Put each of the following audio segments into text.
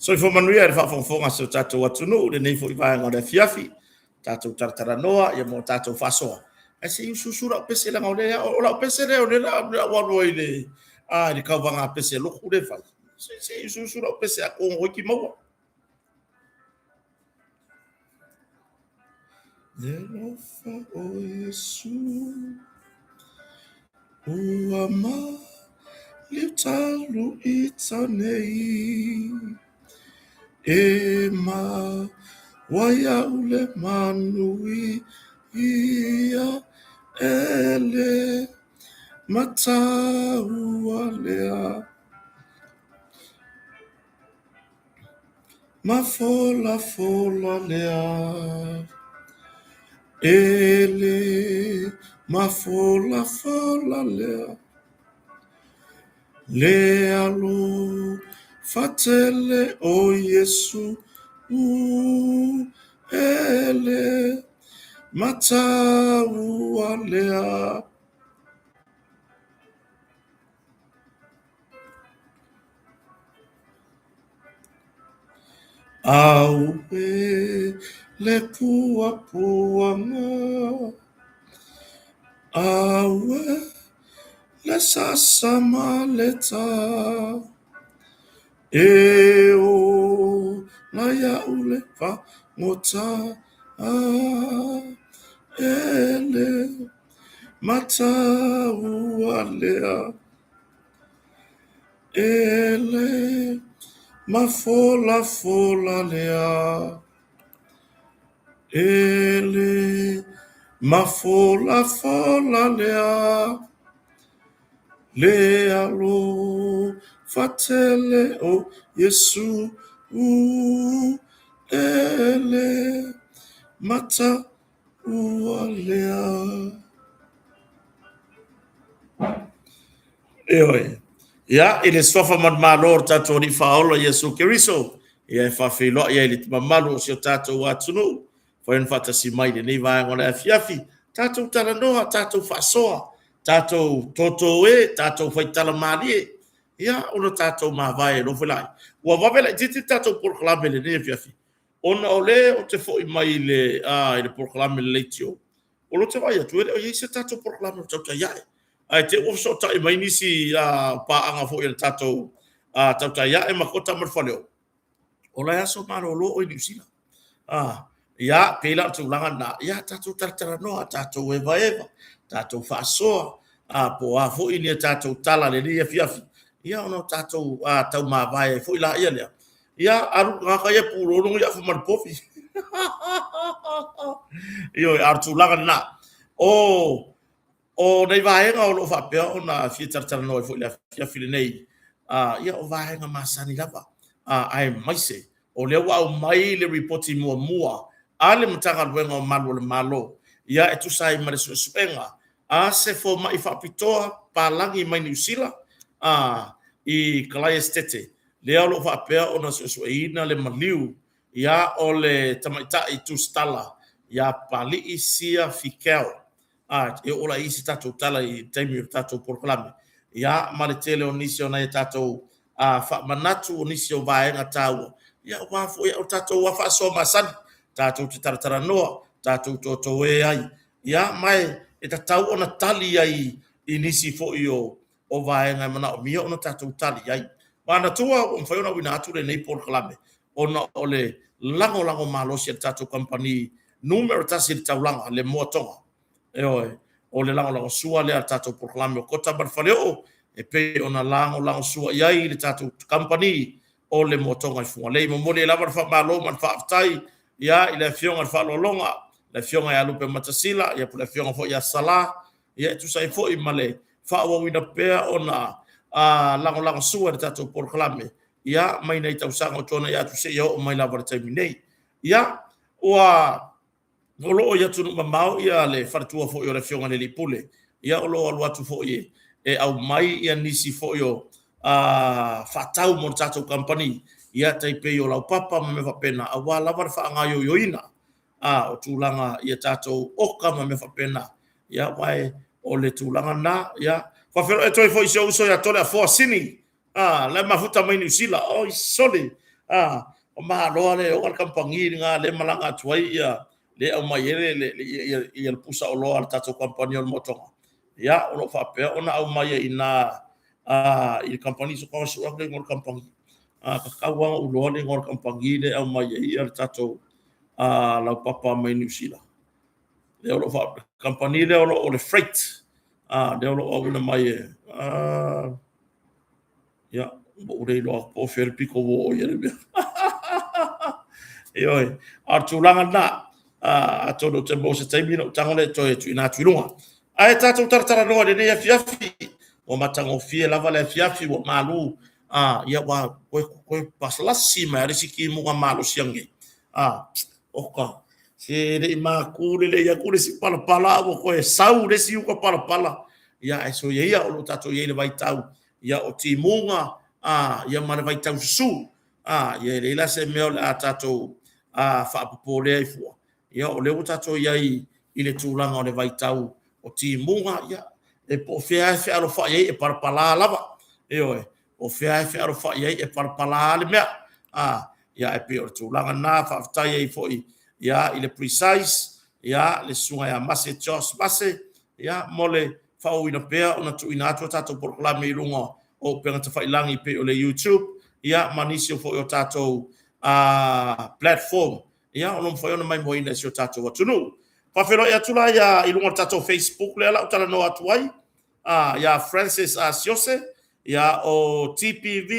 So i fo manuia le whaafonga so tātou atunu, le nei fo i vāenga le fiafi, tātou taratara noa, ia mo tātou whasoa. Ai se iu susura o pese langa o lea, o la o pese lea o lea, o warua i le, ni kauwanga pese loku le whai. Se iu susura o pese a kongo ki maua. Le lofa o Yesu, ua ma, liu talu i tanei. E ma waya ule manui ia ele mataua lea ma fola lea ele ma fola lea lea lo fatele o Yesu ele mataua lea aue le puanga aue le sasama leta e o la ya ule pa mota ele mataua lea ele ma fola lea ele ma fola lea lea lo fatele o Yesu ele mata lea eoi ya ele sofa man malor tato ni faolo Yesu Kiriso ia fa filo ia ile mamalu o sio tato watunu fa en fatasi mai ni va ngona fiafi tato talanoa tato fasoa tato toto tato faitala mali ia ono tato ma vai no fulai wa va vela titi tato por clame le ne fiafi ona ole o te foi mai le ile por clame le tio o lo te vai tu o ise tato por clame o tato ia ai te o so tai mai nisi pa anga fo il tato tato ia e makota mar faleo ola ya so malo lo o inusila ya pela tu langa na ya tato tartara no tato eva tato fasoa po a fo ini tato tala le ia fiafi ia ono tato tau ma vai fo ila ia le ia aru nga ya pulo no ya fo mar pofi io artu langa na o nei vaenga o lo fa pe ona fi tartara no fo ila fiafi le nei ia o vaenga masani lava ai mai se o le wa mai le reporti mua ale mtanga luenga o malo ia e tu sai mare suenga se fo mai fa pitoa pa langi mai New Zealand i kalai estete le alo fa pe ona suina le maliu ia o le tamaita i tu stala ia pali isia fikel e ola isi tato tala i taimi tato proclame ia male tele onisio na tato fa manatu onisio vaenga tau ia wa fo ia tato wa fa so masani tato te taratara noa tato toto ai ia mai e tau ona tali ai inisi fo io o vaenga mana o mia ona tato tali ai mana tua o fai ona wina atu le nei por clame ona ole lango malo sia tatou company numero tasi taulanga le motonga oi o le lango sua le tatou proclame o kota barfaleo e pe ona lango sua iai le tatou company o le motonga i funga le mo le lava fa malo man fa tai ia ile fionga fa lolonga le fionga ya lupe matasila ia le fionga fo ia sala ia tu sai fo i male fa o wina pe ona lango sua le tatou proclame ia mai nei tau sanga tona ia tu se ia o mai lava tai nei ia wa Olo ia tunu mamau ia le fartua fo le fionga le pule ia olo alu atu fo e au mai ia nisi fo yo fatau mo tatou company ia taipe yo lau papa me fa pena awa lava fa nga yo yoina o tulanga ia tatou oka me fa pena ia vai o le tulanga na ia fa fero e toi fo iso uso ia tole a fo sini le mafuta mai ni sila o isole o ma lo le o kampangi nga le malanga tuai ia le au mai le ia pusa o lo al tatou company o motonga ia o lo fa pe ona au mai ina i company so ko so le ngor company ka kawa o lo le ngor company le au mai ia tatou la papa mai New Zealand le o lo fa company le o le freight le o lo na mai ia o le lo o fer pico o ia le oi artulanga na a todo te mo se taimi no tango le toi tu ina tuilunga ai tatou tartara no le ne fiafi o matango fie lava le fiafi o malu ia wa ko paslasi ma risiki mo malu siange oka se le ma kule le ya kule si pala pala o ko sau le si ko pala pala ia so ia o tatou ia le vai tau ia o timunga ia ma le vai tau su ia le la se me o tatou fa popole ai fu ia o le tatou ia i le tulanga o le vai tau o timunga ia e po fea alo fa ia e parpala lava oi o fea alo fa ia e parpala le mea ia e pe o tulanga na fa tai ai foi ia ile precise ia le sunga ia mase jos mase ia mole fa o ina pe ona tu ina tu tatou proclame lunga o pe ngata fa ilangi pe o le YouTube ia manisio fo o tatou platform ia ono foi ona mai moina si o tatou atunu pa fero ia tula ia ilunga tatou Facebook le ala utala no atuai ia Francis Siose ia o TPV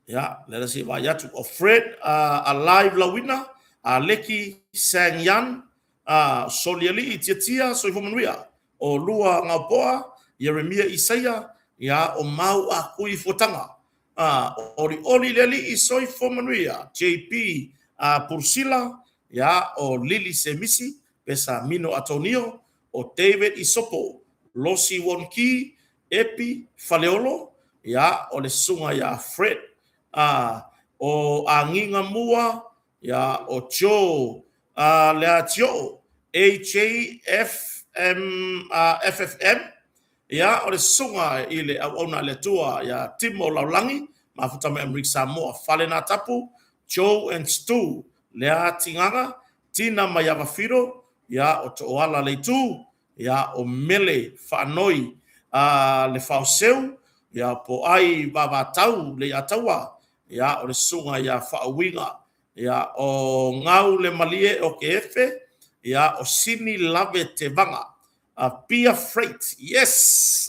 ia let us see vai atu o Fred alive lawina Leki Sangyan Soliali Tiatia soifomanuia o lua ngapoa Yeremia Isaia ia o mau a kui fotanga ori leli i soifomanuia JP Pursila ia o Lili Semisi pesa Mino Antonio o David Isopo Losi Wonki Epi Faleolo ia o le sunga ia Fred o Anginga Mua ia o Joe Lea Joe FFM ia o le sunga i le ona le tua ia Timo Laulangi mafuta me Amerika Samoa Falena Tapu Joe and Stu Lea Tinganga Tina Mayavafiro ia o Toala Leitu ia o Mele Fanoi le Fauseu ia po ai Babatau le Atawa ia o le sunga ia Fawinga ia o Ngau le Malie o Keefe ia o Sini Lave Tevanga Pia Freight yes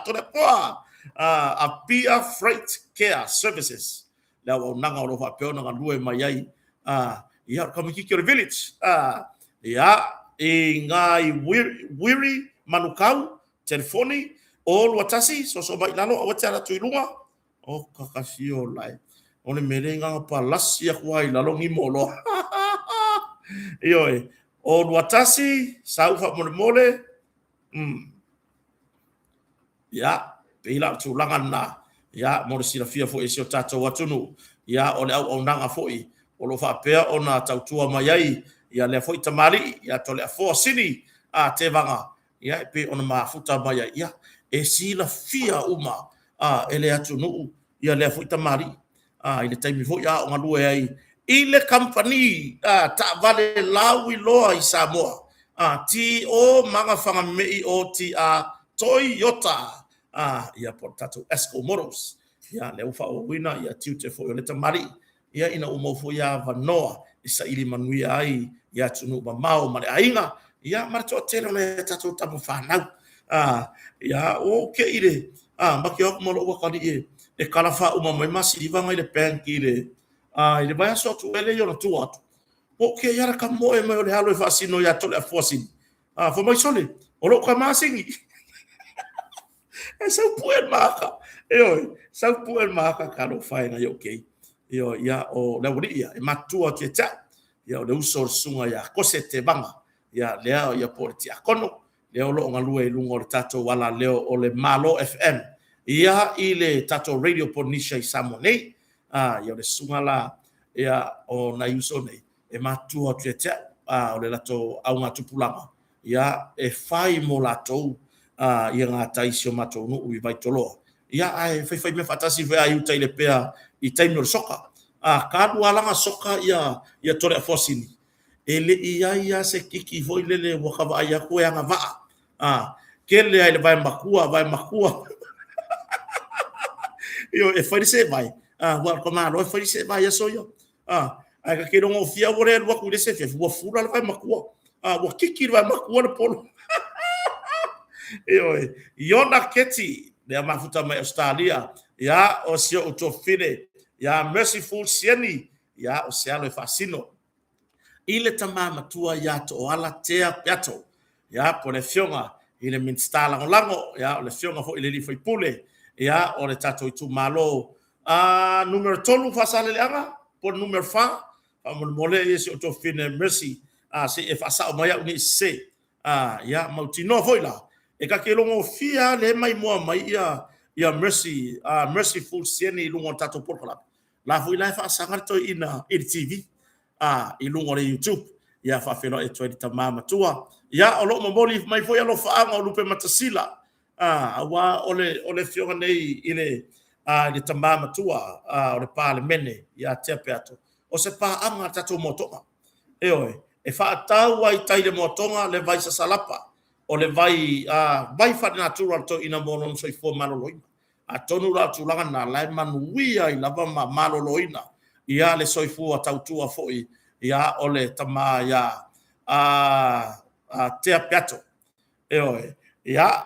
to the poa a Pia Freight Care Services la o nanga o fa peona nga lue mai ai ia ka miki ke village ia e ngai wiri manukau telefoni o watasi so mai lalo o tara tuilunga o kakasio lai one merenga pa lasia kwai lalo ngi molo io o watasi saufa mole ya pila tulanga na ya mo sila fia fo ese tato watunu ya ole au nanga foi o lo fa pe ona tautua mai ai ya le foi tamari ya tole fo sini te vanga ya pe ona mafuta mai ai ya e sila fia uma ele atunu ya le foi tamari ile taimi fo ya o ngalue ai ile company ta vale lawi loa i Samoa ti o manga fanga mei o ti Toyota ia portato Esco Moros ya le ufa o wina ya tiute fo le tamari ya ina umofo ya vanoa isa ili manuia ai ya tunu ba mau mare ainga ya marto tele le tatu tamu fanau ya o ke ile maki o mo lo ka ni e kala fa uma mai masi di vanga ile penki ile ile ba so tu ele yo tu atu o ke ya ka mo e mo le halo fa sino ya to le fosin fo mai sole o lo ka masingi e sa puer maka sa puer maka ka lo fa na yo ke yo ya o la wuri ya e matua ke ta ya o le uso sunga ya kosete banga ya lea ya porti akono leo lo ngalue lungo tato wala leo o le Malo FM ia ile tato radio ponisha isamone ya le sungala ya o na yuso nei e matua tete o le lato au ngatupulanga ya e fai mo lato ia ngata isio mato no u vai tolo ya ai fai me fatasi ve ai utai le pea I taino soka ka dualanga soka ya tore fosini ele ia se kiki foi lele wakava ia ko ya ngava kele ai vai makua yo e fai se vai wa koma lo fai se vai so yo ai ka kero ngo fia wore wa ku se fe wa fura vai makua wa kiki vai makua le polo yo na keti le mafuta mai Australia ya o sio utofine ya merciful sieni ya o sealo fasino ile tamama tua ya to ala tea piato ya pole fionga ile minstala lango ya le fionga fo ile li foi pule ya o le tato itu malo numero tolu fasale anga por numero fa mo mole ese utofine mercy se e fasa o maya uni se ya mautino foila e ka kelongo fia le mai mo mai ya mercy merciful sieni lungo tato por club la foi la fa sangarto ina TV I lungo le YouTube ya fa felo e toi tamama tua ya o lo moboli mai foi alo fa anga lupe matasila wa ole fionga nei ile le tamama tua o le parlemene ya tepeato o se pa anga tato motonga e fa tau ai tai le motonga le vai sa salapa o le vai fa natural to ina monon so fo maloloina atonu la tulanga na lai manuia I lava maloloina ia le soifu a tautua foi ia ole tama ya te piato ia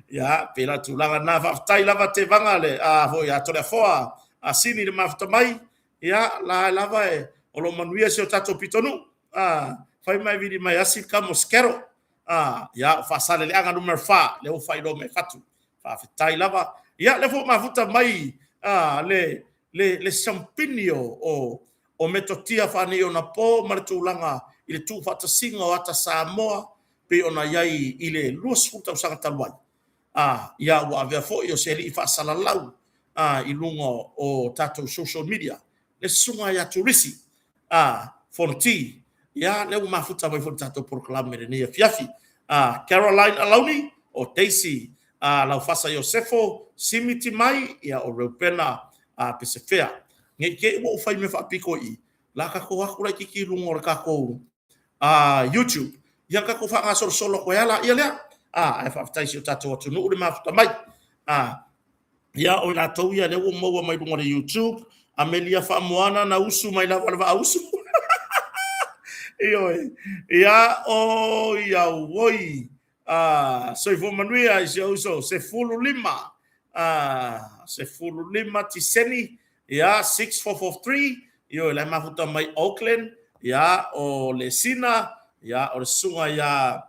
ia pela tulanga na vai lava te vangale foi a tole foa sini le mafta mai ia la lava o lo manuia se o tato pitonu fai mai vidi mai asi kamo skero ya fasale le anga numero fa le o fai do me fatu fa fitai lava ya le fo mafuta mai le champigno o metotia fa ni ona po martulanga ile tu fata singa o ata Samoa pe ona yai ile luas futa usanga talwai ya wa ave fo yo seli fa salalau ilungo o tato social media le sunga ya turisi fonti ya le mafuta mai fonta to proclamere ni fiafi Caroline Aloni o Daisy la fasa Josefo simiti mai ya o repena pesefea ngeke wo fai me fa piko I la ka ko akula kiki lungo ka ko YouTube ya ka ko fa ngasor solo ko yala ia le e fa taisi tato to no le mafuta mai ya o na to ya le wo mo mai lungo le YouTube Amelia fa moana na usu mai la va usu ya woi so fo manuia so se fulu lima tiseni ya 6443 la mafuta mai Auckland ya o le sina ya o sunga ya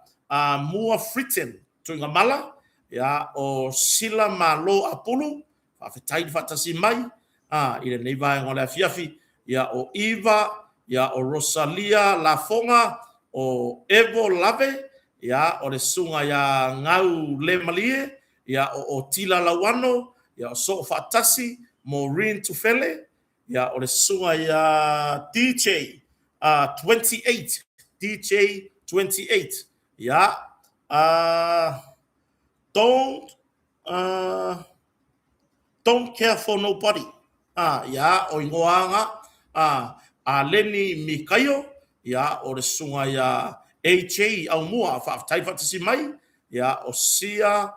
mua fritten tunga mala ya o sila malo apulu fa fetai fatasi mai ile nei vai ngole fiafi ya o Eva ya o Rosalia Lafonga o Evo Lave ya o le sunga ya ngau le malie ya o Tila Lawano ya o so fatasi Maureen Tufele ya o le sunga ya DJ 28 DJ 28 ya don't care for nobody ya o ingoanga Leni Mikayo ya o le sunga ya AJ au mua fa tai fatasi mai ia o sia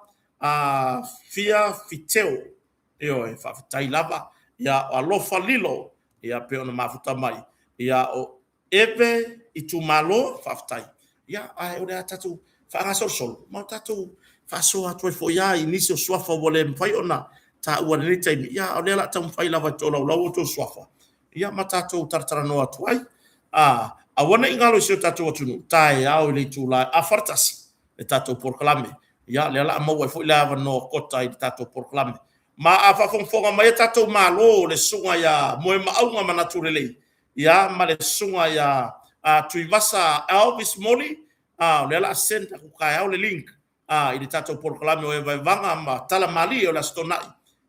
fia fiteo io e whawhitai lava ia o alofa lilo ia pe ona mafuta mai ia o ebe i tu malo whawhitai ia ai o rea tatu whaangasol mau tatu whasoa toi fo ia i nisi o suafa wale mwhai ona ta ua ni taimi ia o lela tamu whai lava tola lau to suafa ia ma tatu taratara noa tuai a wana ingalo sio tatu atunu tai au le tula a fartasi le tatu porklame ia le la mau fo lava no kota i tatu porklame ma a fa fonga mai tatu malo le sunga ya mo ma au ma na tulele ia ma le sunga ya a tuivasa Elvis Moli le la senta ku kai au le link i le tatu porklame o vai vanga ma tala mali o la stona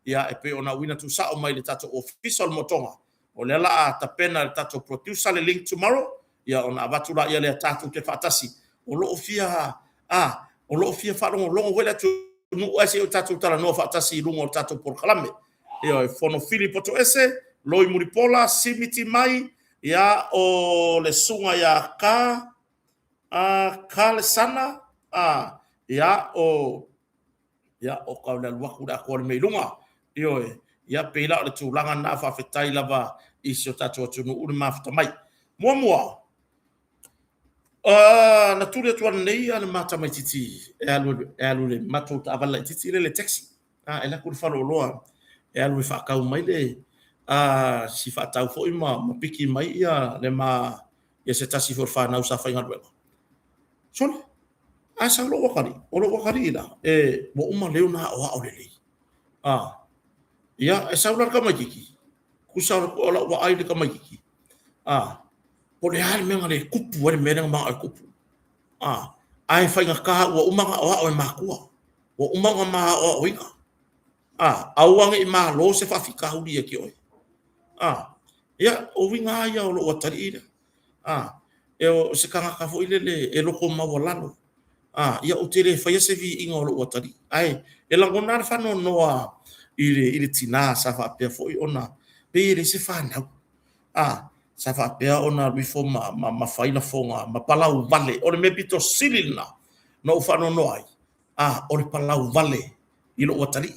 ia e pe ona wina tu sa o mai le tatu official motonga o le la tapena le tatu producer le link tomorrow ia ona avatula ia le tatu te fatasi o lo fia o lo fia fa lo wela tu no ese o tatu tala no fatasi lungo tatu por kalame ia fono Filipo to ese loi muripola simiti mai ia o le sunga ya ka le sana ia o ka le waku da ko me lunga ia pela le tulanga na fa fetai lava isio tatu tunu uri mafta mai mua na tule tu nei ana mata mai titi alu le matu ta avala titi le taxi ela ku falo loa alu fa ka mai le si fa tau fo ima piki mai ia le ma ia se tasi for fa na usa fa inga wela son asa lo wakari la mo uma leo na o le ia esa ular ka mai kiki kusa ola wa ai le ka mai kiki po le hal menga le kupu wale menga ma kupu ai fai nga ka wa umanga o makua wa umanga ma o winga awanga i ma lo se fa fika hudi ki oi ya o winga ya o lo tari ida e o se kanga ka fo ile le e lo ko ma volano ya o tele fa se vi inga o lo tari ai e la ngona fa no noa ile tina sa fa pe fo ona pe ile se fa na sa fa pea ona before ma faila fonga ma palau vale o le mepito silina no fa no ai o le palau vale i lo watari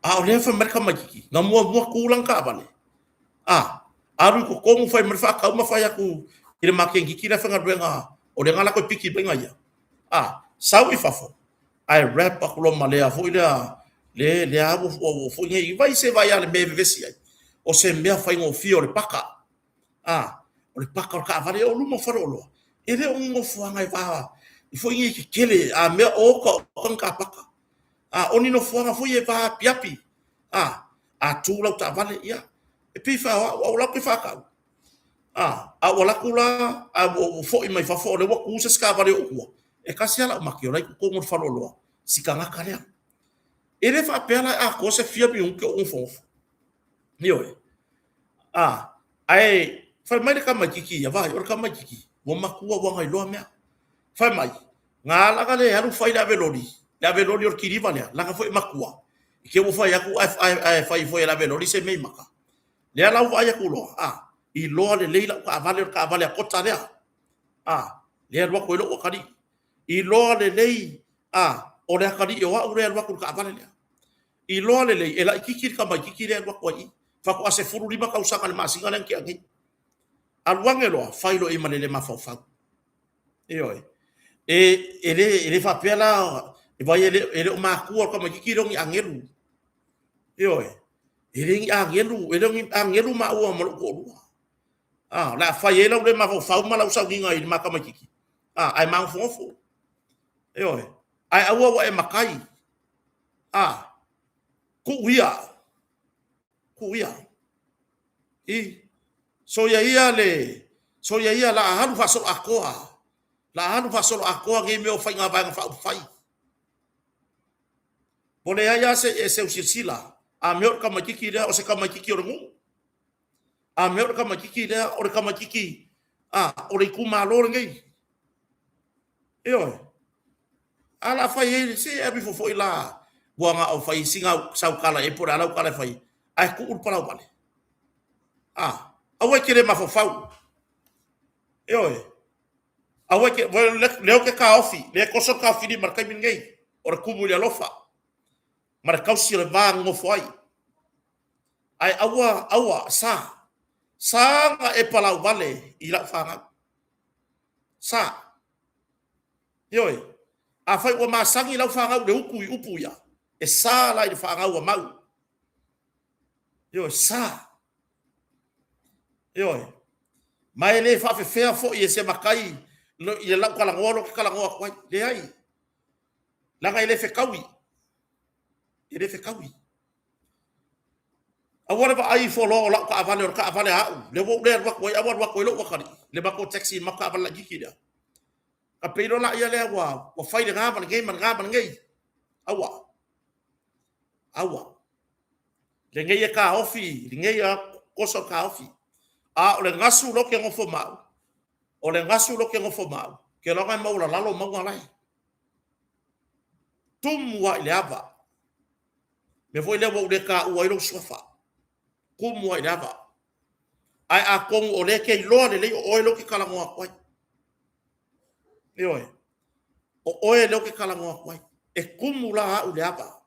o le fa merka makiki na mua kulang ka vale aru ko komu fai merfa ka ma fai aku i le makengi kila fa ngabenga o le ngala ko piki benga ya sau i fafo ai rap ko lo malea fo le abu fo ngai vai se vai ale me vesi o se mea fai ngo fio le paka o le paka o ka vale o lumo farolo ele o ngo fuanga i va i fo ngi ki kele mea o ko ka paka oni no fuanga fo ye va piapi tu la ta vale ia e pi fa o la pi fa ka o la kula o fo i mai fa fo le wa ku se ska vale o e ka sia la makio lai ko ngo farolo sikanga kale ele fa pela ko se fia bi un ko un fo ai fai mai ka makiki ya vai or ka makiki wo makua wa ngai lo mea fai mai nga la ka le haru fai la velori or kiriva le la ka foi makua ke wo fai aku ai fai foi la velori se mei maka le ala wa ya kulo i lo le leila ka vale a kota le le ro ko lo kari i lo le lei o le kari o wa ure ro ko ka vale le i lo le lei ela kiki ka makiki le ro ko i fa ko se furu lima ka usaka le masinga le ki angi alwangelo failo e manele mafaufa ele fa pela e vai ele ma ku ko ma ki rongi angelu ele angelu ma o mo ko la fa ele le mafaufa ma la usa ginga i ma ka ma ki ai ma fofo ai awa wa e makai ku ia so ya ia la halu fasol akoa nge me o fai nga vanga fai pole ya se usila a me ka makiki o se ka makiki o ngu a me ka makiki o ka makiki o le kuma lo nge ala fai se abi fo ila buanga o fai singa sau kala e por ala kala fai ai ku ur pala vale awe kere mafofau awe ke leo ke ka ofi le ko so ka fini markai min ngai or kumu le lofa mar kausi le bang ngo foi ai awa sa nga e palau vale ila fanga sa yoi a fai wa masangi lau fanga le upu ya e sa la i fanga wa mau yoi sa yoi mai le fa fe fea fo i se makai lo i la kala ngolo kala ngolo kwai le ai la ngai le fe kawi i le fe kawi awara ba ai fo lo la ka avale ha le wo le wa ko awara wa ko lo wa kali le ba ko taxi ma ka avale giki dia ka peilo la ia le wa fai le ngaba ngai awa le ngai ka ofi le ngai ko so ka ofi a le ngasu lo ke ngofo mau o le ngasu lo ke ngofo mau ke lo ngai mau la lalo mau ngai tum wa le ava me foi le wo le ka u ai lo sofa kum wa le ava ai a kong o le ke lo le o lo ke kala ngo kwai Yoi. O oe leo ke kala ngoa kwai. E kumula ha u le apa.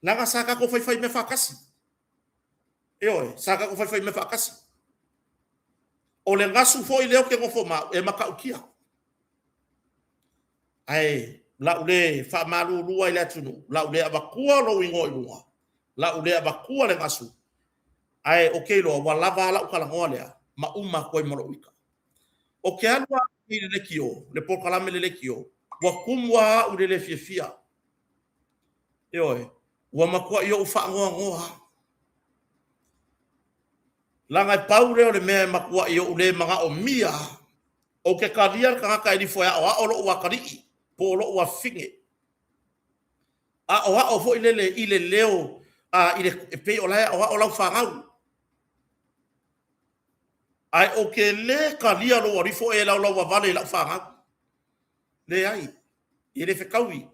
Langa saka ko fai me whakasi. Yoi. Saka ko fai me whakasi. O le ngasu foi leo ke ngofo ma e maka ukia. Ai. La ule wha maru lua i le atunu. La ule abakua lo ingo i lua. La ule abakua le ngasu. Ai o keilo wa lava la u kala ngoa lea. Ma uma koi moro wika. O ke alua i le kio, le pokalame le kio, wa kumwa u le fia. Yoi, wa makua i o ufa ngoa. Langa paure o le mea makua i o le mga o mia, o ke kariar ka haka i ni foia o lo ua karii, po lo ua finge. A o fo i le leo, i le pei o lae o lau whangau. Ai o ke le karia lo warifo e lau wa vale lau whangau. Le ai, e le whekaui.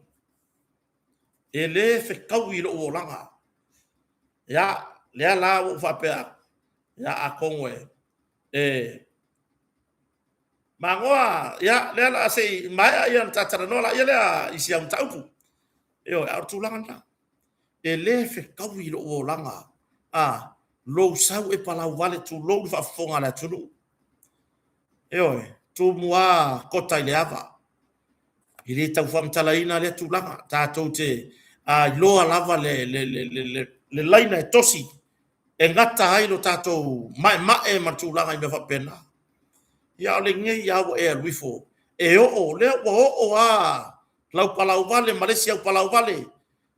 E le whekaui lo o langa. Ya, lea la o whapea. Ya a kongwe. Mangoa, ya, lea la se, mai ia tatara no la ia lea isi am tauku. Eo, a tulanga na. E le whekaui lo o langa. Lo sau e palau vale tu lo whafonga na tunu. Eo, tu mua kota i le ava. I le tau whamtalaina le tulanga, tātou te loa lava le laina e tosi, e ngata hailo tātou mai ma tulanga i me whapena. Ia o le ngei au e aluifo, e o le o lau palau vale, malesi au palau vale,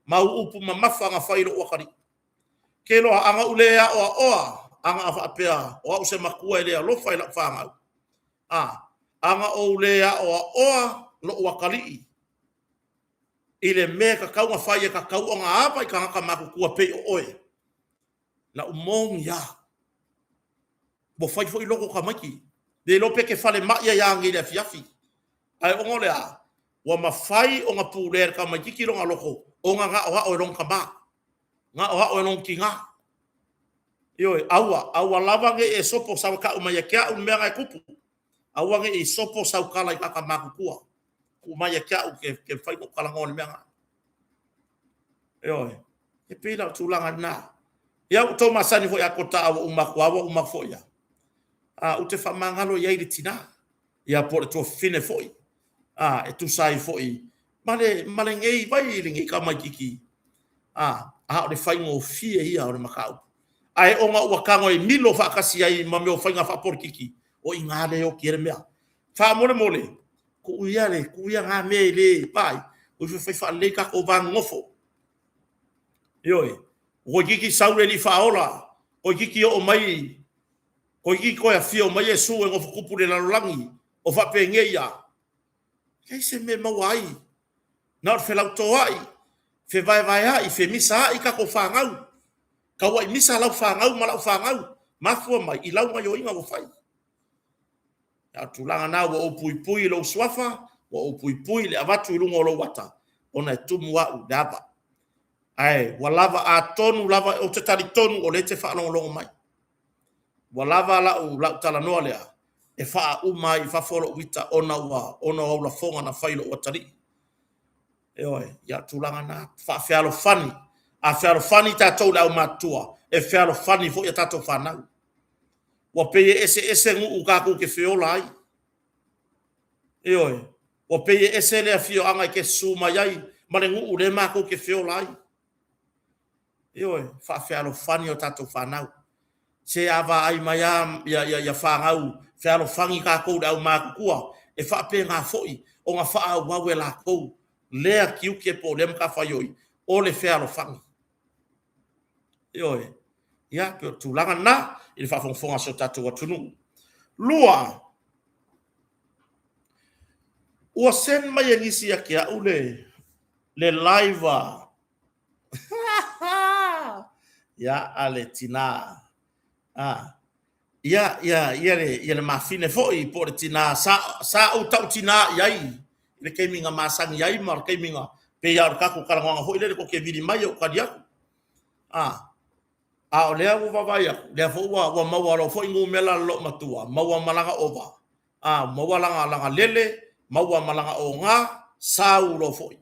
mau upu ma mawhanga whairo wakari. Ke loa anga ulea oa, anga a whapea, o au se makua e lea lofa i la whangau. Anga o ulea oa, lo wakali ile me ka kau nga fai ka kau nga apa i ka maku kua pe oe la umong ya bo fai foi loko ka maki de lo pe ke fale ma ya ngi le fiafi ai ngole a wa mafai o nga puler ka maki ki lo nga loko o nga o long ka ba nga o long ki nga yo awa lava nge e sopo sa ka uma ya kia un me nga kupu awa nge e sopo sa ka la ka maku kua umaya kia u ke fai ko kala ngol menga yo e pila tulanga na ya to masani fo ya kota o uma fo ya u te famangalo ya ile tina ya por to fine fo e tu sai fo male ngei vai lingi kama kiki de fai ngo fie ia o makau ai o nga wa kango i milo fa kasi ai mame o fai nga fa por kiki o ingale o kire mea fa mole ku ia nga me le pai o fe fa le ka o van ngofo yoi o giki saure li faola o giki o mai o giki ko ya fio mai e su e ngofo kupu le langi o fa pengeia kai se me mawai na fe la toai fe vai ai fe misa i ka ko fangau ka wa misa la fangau ma la fangau ma fu mai i lau mai o inga o fai ya tulanga na wo pui lo swafa wo pui le avatu lungo lo wata ona tumwa u daba ai walava a tonu lava o te tali tonu o le te fa lo mai walava la u la tala no le e fa uma I fa folo wita ona la fonga na failo o tari e oi ya tulanga na fa fialo fani a fialo fani tatou la matua e fialo fani fo ya tatou fanau wa pe ese ngu ka ku ke fiola ai e oi wa pe ese le fio anga ke suma yai ma le ngu le ma ku ke fiola ai e oi fa fialo fani o tatou fanau se ava ai mai ya whangau whiaro whangi ka kou au mākukua e whape ngā foi o ngā wha au wawe la kou lea kiu ke po lem ka whaioi o le whiaro whangi oi ia pe tūlanga na I le whawhongwhonga so tatou atunu lua ua sen mai e nisi a kia ule le laiva ia ale tina ia le mafine foi po le tina sa o tau tina iai le keminga masangi iai mar keminga pe ia ka ku kalanga foi le ko ke vidi mai o kadia o le o vavai le fo wa mawa ro foi ngu mela lo matua mawa malanga ova mawa langa lele mawa malanga o nga sau ro foi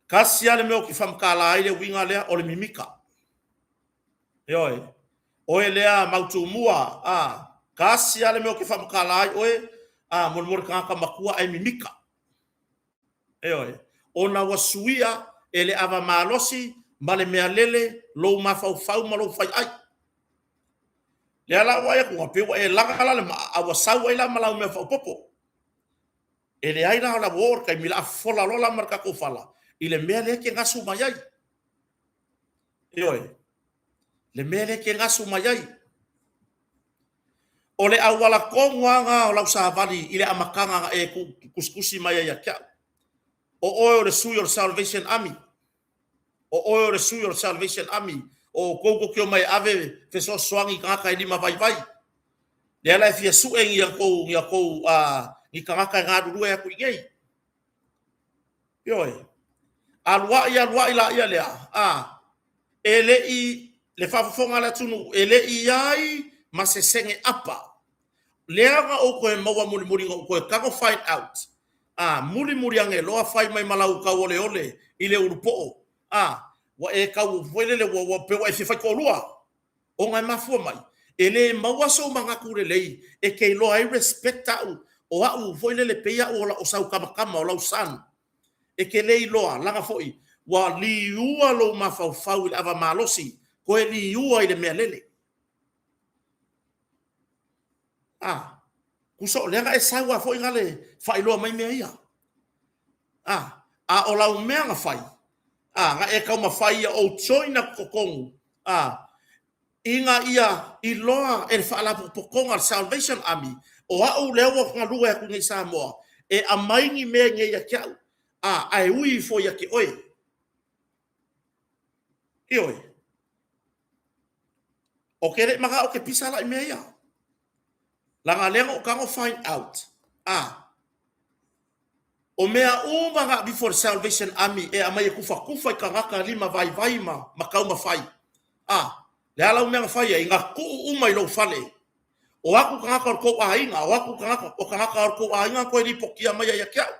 kasia le meo ki fam kala ai le winga le o le mimika Yoi. Oe lea mautumua. Kasi ale meo ke whamakalai oe. Mor kanga makua ai mimika. Yoi. Ona wasuia ele ava malosi male mea lele lo mafau ma lo fai ai. Le ala waya kunga pewa e langa ala le awasau ai la malau mea fau popo. Ele ai la wor kai mila fola lola marka ko fala. Ile mea le ke ngasu mayai. Yoi. Le mele ke ngasu mayai. O le awala kongwanga o lau sahavali ile amakanga e kuskusi mayai a kia. O oe o le Sui o Salvation Army. O oe o le Sui o Salvation Army. O kouko kio mai ave feso soangi kangaka I lima vai vai. Le ala e fia suengi ia kou ni kangaka ngā rurua ya kui ngei. Yoi. Alua la ia lea. Ele I le whawhonga la tunu ele iai ma se senge apa. Leanga o koe maua muri o koe kako find out. Muri ange loa whai mai malau ka ole I le urupo. Wa e kau welele wa pewa e whiwhai korua. O ngai mafua mai. Ele maua so manga kure lei e kei loa I respect au. O au welele peia o sau kamakama o lau san. E ke lei loa langa foi. Wa liua lo mafau I ava malosi. Ko e li ua I le mea lele. Kuso lenga e saua fo ingale fai loa mai mea ia. O lau mea nga fai. Nga e kau ma fai o choina kokongu. Inga ia I loa e whaala pokonga Salvation Army. O au lewa nga lua e kungi Samoa. E a maingi mea nge ia kiau. Ai ui fo ia ki oe. I oe. O kere maka o ke pisa la I mea ia. Langa lenga o kango find out. O mea umanga before Salvation Army e amai kufa I kangaka lima vai ma makau ma fai. Le ala umea fai e inga ku umai lo fale. O aku kangaka o kou ainga, o aku kangaka o kou ainga koe li pokia mai ia kiau.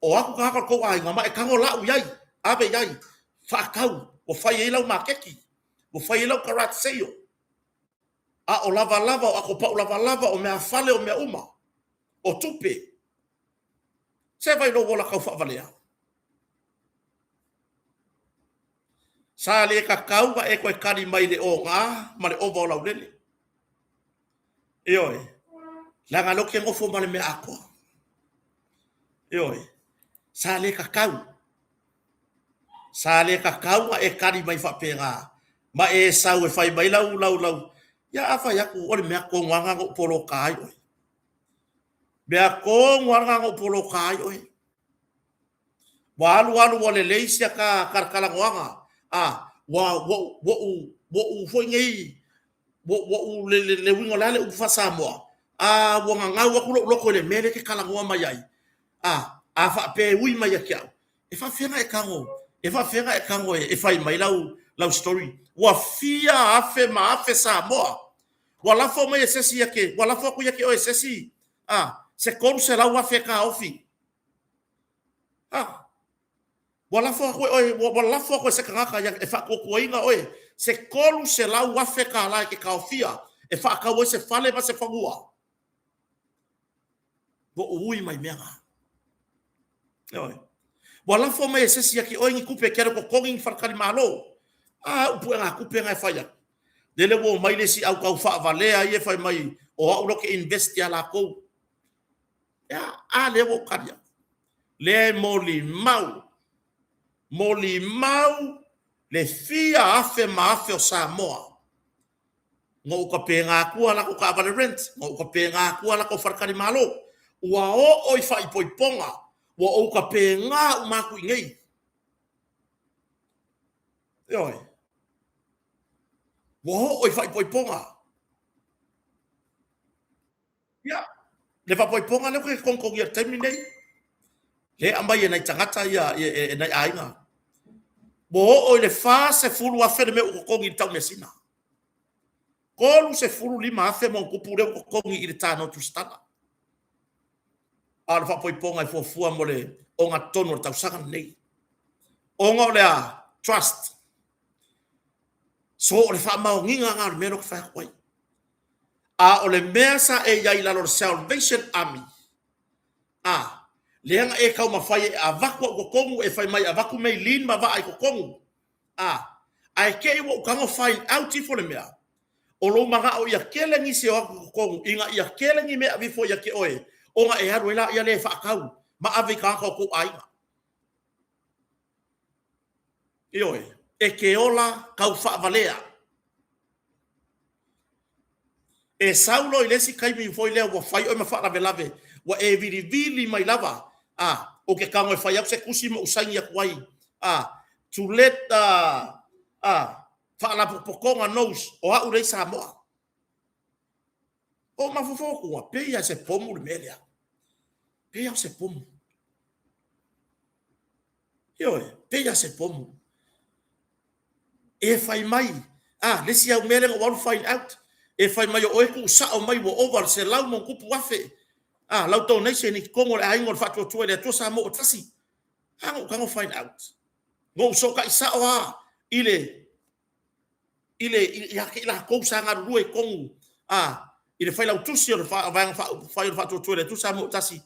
O aku kangaka o kou ainga ma e kango lau iai, abe iai, whaakau, o fai e lau makeki, o fai e lau karat seyo. O lava o ako pau lava o mea fale o mea uma. O tupe. Se vai no wola kau whaavalea. Sa le kakau wa e koe kari mai le o ngā, ma le ova o lau lele. Ioi. Langa loke ngofo ma le mea akoa. Ioi. Sa le kakau. Sa le kakau wa e kari mai whapera. Ma e sau e whai mai lau. Ya afa yaku ole mea ko nganga ngo polo kai oi. Mea ko nganga ngo polo kai oi. Walu wale leisia ka karkala nganga. Wo foi ngei. Wo le wingo lale u fasa mo. Wo nganga wo loko le mele ke kala ngwa mai ai. Fa pe ui mai kia. E fa fenga e kango. E fa mai lau story. Wa fia afe ma afe sa moa. Wala fo mai sesi yake, wala fo ku yake o sesi. Se kon se la wa fe ka ofi. Wala fo ko se ka ka ya e fa ko ko inga oe. Se kolu se la wa fe ka la ke ka ofia. E fa ka wo se fale ba se fagua. Bo ui mai mea. Oi. Wala fo mai sesi yake o ngi kupe kero ko kongi farkali malo. Upu nga kupe nga fa ya. Dele wo mai le si au kau fa valea ye fa mai o au lo ke invest ya la ko. Ya le wo kadia. Le moli mau le fia afe ma afe o Samoa. Ngo ka pe nga ku ala ko ka vale rent, ngo ka pe nga ku ala ko farkani malo. Wa o i fa ipoiponga, wa o ka pe nga ma ku ngei. Yoi. Wa o i fa ipoiponga. Ya. Le fa ipoiponga le ko kon ya terminate. Le amba ye na tangata ya na ainga. Bo o le fa se fulu afe me o kongi tau mesina. Kolu se fulu lima afe mo kupure o kongi i tano tu stana. Ala fa poiponga i fofua mo le o nga tono tau sanga nei. O nga le trust. So o le fa mao nginga nga mero ka fa kwai. O le mea sa e yai la Salvation Army. Leanga e kau mawhai e avaku o kongu e whai mai avaku mei lin ma va ai ko kongu. Ai kei wo kango find out i fo le mea. O lo manga o ia kelengi se o ko kongu inga ia kelengi mea bifo ia ke oe. O nga e haru ela ia le whaakau. Ma ave ka ko ainga. Ioe. E ke ola kau whaavalea. E saulo i lesi kaimi foi lea wa whai oi ma whaavelave. Wa e vili mai lava. O ke kango e whai au se kusi mo usaingi a kuai. To let whaalapu pokonga knows o hau rei Samoa. O mawhawhoku wa peia se pomu le melea. Peia se pomu. Ioe, peia se pomu. E whai mai. Lesi au mele ngā waru find out. E whai mai o eku sao mai wo over se lau mo kupu wafe. Lau tau nei se ni kongo le aingo le whatua tua le atua Samoa o tasi. Kango find out. Ngō soka i sao ile ila kou sanga rue kongu. Ile whai lau tusi o le whai o whatua tua le atua Samoa o tasi.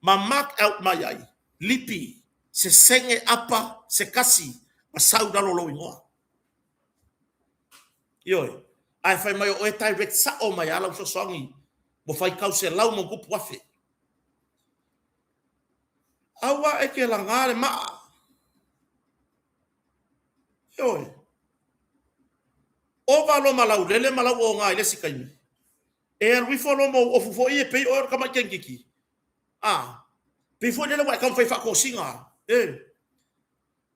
Ma mark out mai ai. Lipi. Se senge apa. Se kasi. Ma saudalo lo ingoa. Ioi. Ai whai mai o e direct sao mai ala uso songi. Mo whai kau se lau mo kupu wafe. Awa e ke langare maa. Ioi. Ova lo malau lele malau o ngai le sikaimi. E al wifo lo mo ofu fo ie pei o kama kenkiki. Before lele wa kam whai whako singa.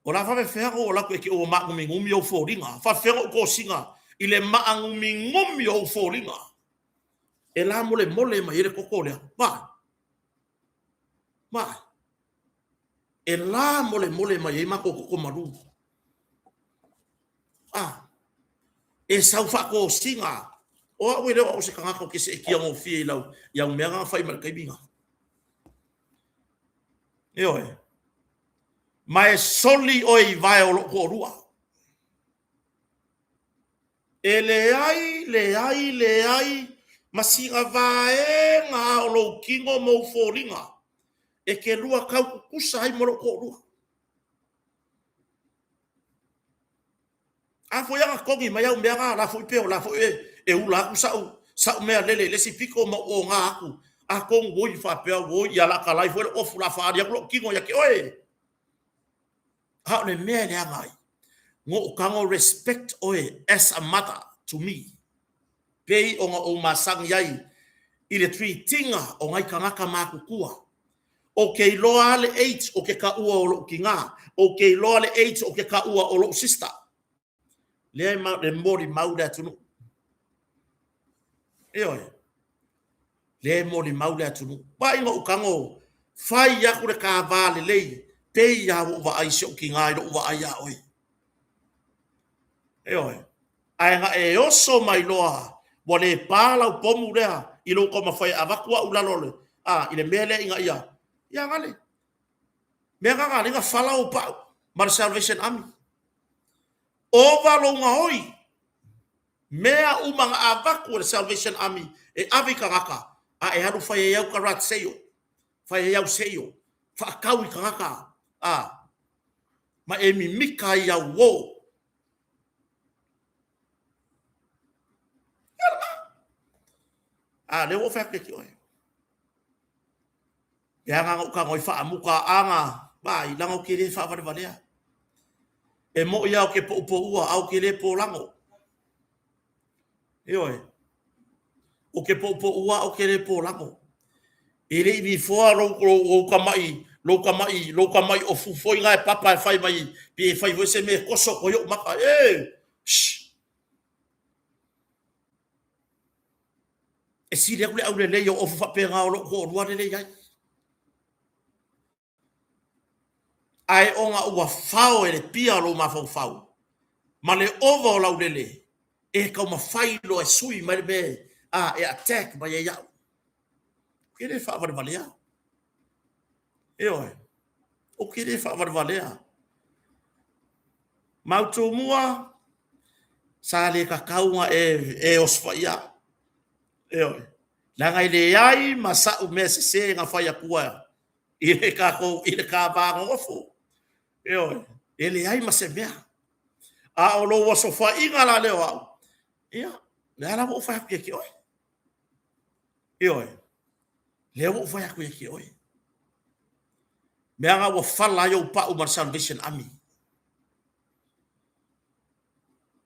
O la fa fe o la ko e ke o ma ngumi o fo ringa. Fa fe o ko singa. Ile maangumi ngumi o folinga. E la mole ma ire koko lea. Ma. E la mole ma ire koko maru. E sau whako singa. O a wele o se kangako ke se e kia ngō fie lau. Iau mea ngā whai mara kaibinga. Ioe. Ma e soli o i vai o loko rua. E le ai, masinga vae ngā o lo kingo mo fōringa. E ke lua kau kukusa hai moro ko rua. Fo yanga kongi mai au mea ngā, la fo i peo, la fo e ula aku sau mea lele, le si piko ma o ngā aku. Kong woi whapea woi, ia la kalai fo e ofu la whaari, aku lo kingo ya ke oe. Hao le mea le angai. Ngo kango respect oe as a mother to me. Pei o ngā o masang yai. I le tui tinga o ngai kangaka mākukua. O kei loa le 8 o ke ka ua o lo ki ngā. O kei loa le 8 o ke ka ua o lo sister. Le mori maule atunu. Eoi. Le mori maule atunu. Pa inga ukango. Fai yaku le ka vale lei. Pei ya uwa aise o ki ngā i lo uwa aia oi. Eoi. Ai nga e oso mai loa Wale pala u pomu rea. Ilo ko mafai avakua ulalole. Ile mele inga ia. Ya ngale. Mega ngale inga fala u pa. Mar Salvation Army. Ovalo ngahoi. Mea umanga avaku le Salvation Army. E avi kangaka. E haru fai yau karat seyo. Fai yau seyo. Fa kawi kangaka. Ma e mi mika yau wo. Le wo fa ke ki ya nga ka ngoi fa muka anga ba i lango kile fa va valea e mo ia ke po ua au kile po lango io o ke po ua au kile po lango ele vi fo lo kamai o fu foi ngai papa fai mai pi fai você me koso ko yo maka e si le au le yo o fa pe nga o ko rua le ya ai onga ua fao e pia lo ma fau ma le ovo la ulele e ka ma fai lo e sui ma be e attack ba ya ke le fa va valea o ke le fa va valea mauto mua sa le ka kaunga e osfaia la ngai le ai ma sa u mese se nga fai akua ile ka ba ngofo ele ai ma se mea o lo wa sofa inga la leo le la vo fa ke ki le vo fa ke ki me anga wo fala yo pa u Salvation Army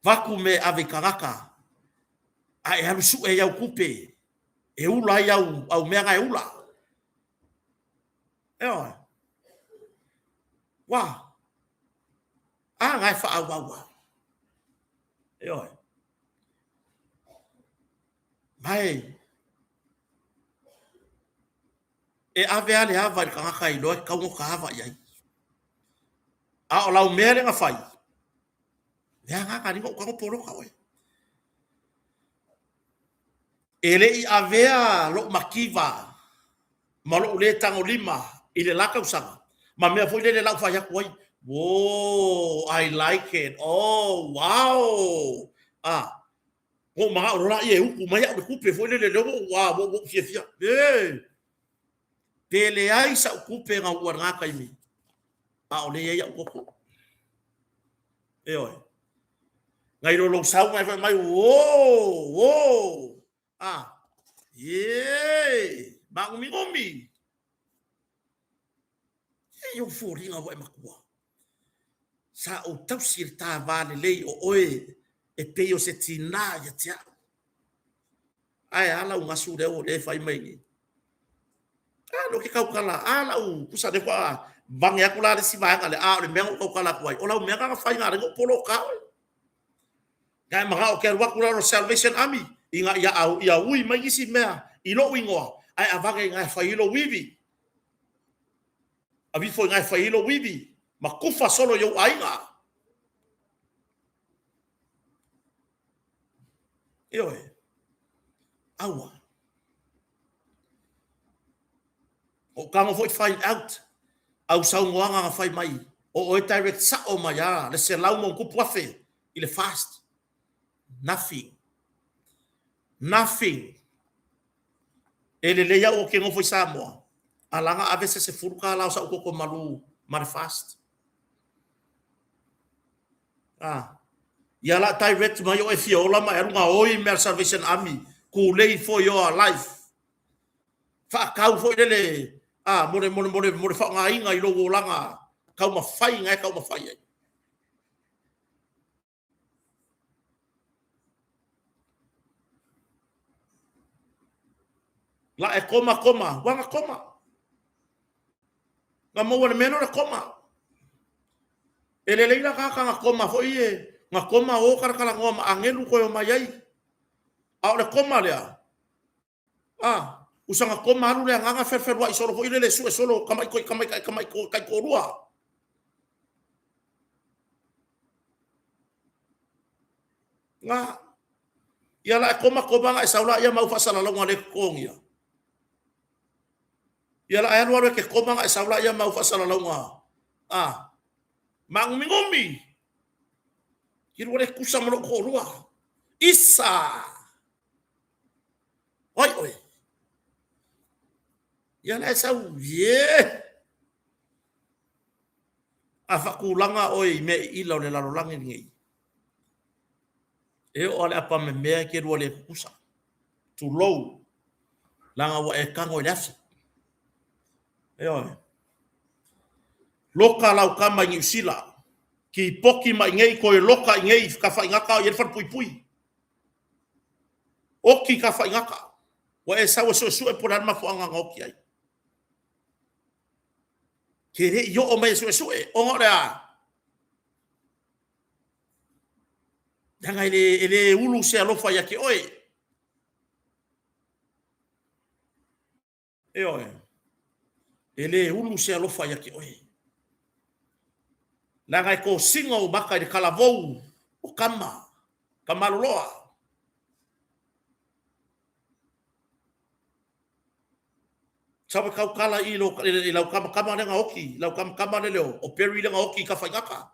vaku me ave karaka e halu su e yau kupe e ula yau au me anga e ula wa ngai fa wa mai e ave ale ava ka ka i do ka mo ka ava yai o la mere nga fai ya nga ka ni ko polo ka ele i avea lo makiva malo ule tango lima ile laka usanga ma me foi le la fai ya koi whoa I like it oh wow o ma ora ye u ma ya ku pe foi le wow wo fia pele ai sa kupe nga ua nga kai mi o le ya ko ngai lo sau ngai mai wo ba ngomi yo fori nga wa makua sa o tau sir ta vale le e pe yo se tina ya tia ai ala un asu de o le fai mai ni no ke kau kala ala u kusa de kwa bang ya kula de si ba ngale le mengo kau kala kwai ola menga nga fai nga ngo polo ka ga ma o ke wa kula no Salvation Army inga ya ui mai si mea i lo wingo ai avanga nga fai lo wivi abi foi nga fai lo wivi ma kufa solo yo ainga awa o kama foi find out au sau ngoanga nga fai mai o direct sa o mai le se lau mo kupu afe ile fast nothing ele le ya o ke ngo foi sa mo alanga ave se furuka la sa ko malu mar fast ya la direct mai o e fiola mai runga oi mer Salvation Army ku lei for your life fa kau foi le more fa nga inga i logo langa kau ma fai nga kau ma fai la e koma wanga koma nga mo wala meno na koma ele leila ka nga koma foi nga koma o kala ngoma angelu ko yo mayai le koma le usanga koma alu le nga fer wa isolo foi le su solo kamai ko rua nga ia la koma nga saula ia mau fasala longa le kongia ia la alu ke koma nga saula ia mau fasala longa mangumi kiro le kusa mo ko rua isa oi ia la sau afakulanga oi me ila le lalolangi ngi e ole apa me me ke ro le kusa tu low langa wa e kango yafi oi loka lau kama ngi sila ki poki mai ngai ko loka ngai ka fa ngaka ye fa pui oki ka fa ngaka wa e sawa so e poran ma fo anga ngoki ai kere yo o mai so o ngora danga ele ulu se alofa ya ke oi oi ele ulu se alofa ya ke oi langa ko singo baka de kalavou o kama kamaloloa sabe kau kala i lo kama nga oki lau kama le leo o peri nga oki ka faingaka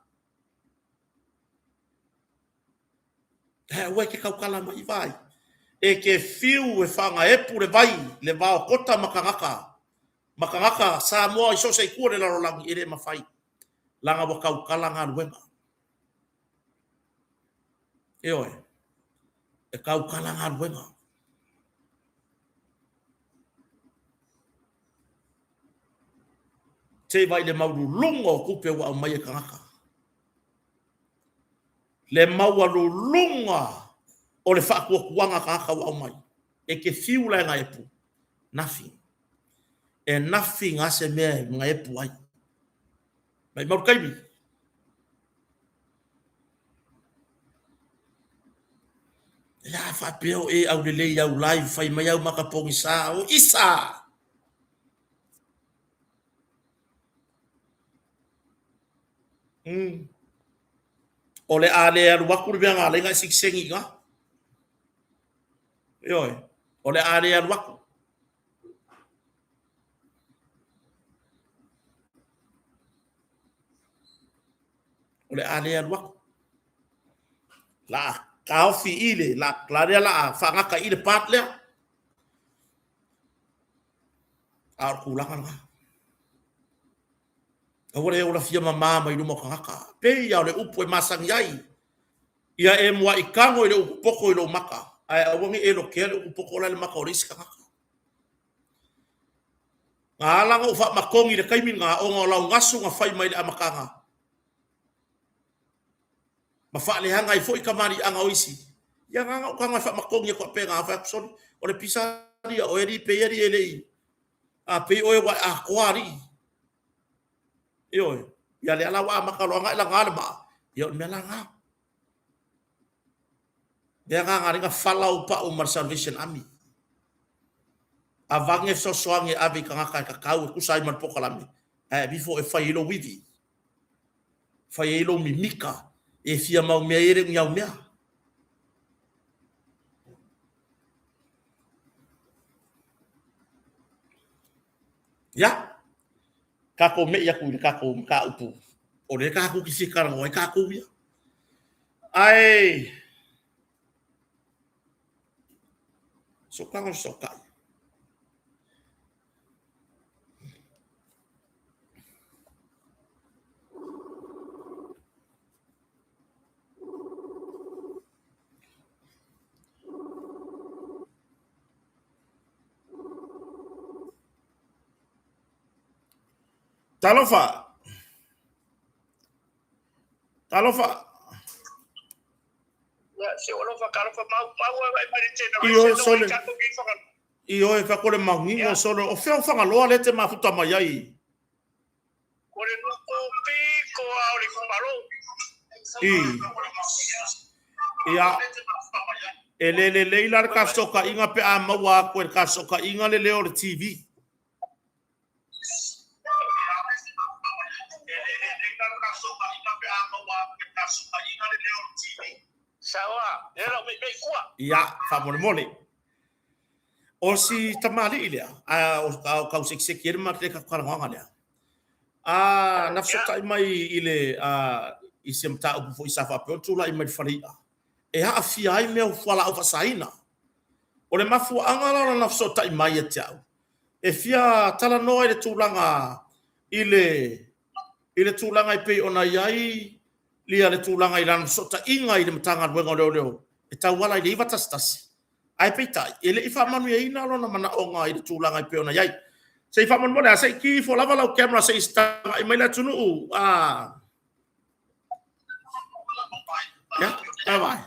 we ke kau kala mai vai e ke fiu e fanga e pure vai le va kota makangaka sa mo iso sei ku le lo lang ire mafai langa wa kau kala nga wenga oi e kau kala nga wenga te vai le maulu lungo kupe wa mai kangaka le maulu lunga o le fa kuanga kangaka wa mai e ke fiu la nga epu nothing ase me nga epu ai mai mau kai ya fa peo e au le au live fai mai au makapongi sa o isa ole ale alu waku be nga le nga siksengi nga yo ole ale alu waku ole ale alu waku la kaofi ile la claria la fa nga ka ile pat le ar kulangan nga ore ora fia mama mai no makaka pe ya le upo e masang yai ia e mo i kango ile upoko ile maka ai awongi e lo kele upoko la maka oriska nga ngala ngo fa makongi le kaimi nga o ngola ngasu nga fai mai le amakanga mafa le hanga i foi kamari anga oisi ya nga ka nga fa makongi ko pe nga fa son o le pisa dia o eri pe eri ele a pe o wa a kwari yo ya le ala wa makalo nga la ngala ba yo me la nga dia nga nga fala upa o mar salvation ami avange so soange abi ka ka kau ku sai man pokalami before e fai lo wivi fai lo mimika e fia mau me ere miau mea ya kako me ya ku kako ka upu o le kako ki se kara o kako ya ai so ka Talofa. Ya, se olo fa karo fa mau vai mai tena. Io solo. Io e fa kole mangingo solo. O feo fanga loa lete mafuta mai ai. Kore no ko piko au le kumalo. Ia. Ele leila ka soka inga pe a maua ko ka soka inga le leo TV. Sawa, era me kuā. Ia, whamone. O si tamali ilea, o kau sekseki ere marte ka karangonga lea. Nafsota mai ile i se mta upu fo isafa pe tula i mai faria. E ha afia ai me fala o fasaina. O le mafu angala na nafsota mai e tau. E fia tala noa ile tulanga ile tulanga i pe ona iai lia le tulanga i lana sota inga i le mtanga luenga leo. E tau wala i le iwa tastasi. Ai peitai, ele i whamanu e ina lona mana onga i le tulanga i pe ona iai. Sei fa mon mona sei ki fo lava lau camera sei sta i mai la tunu ya vai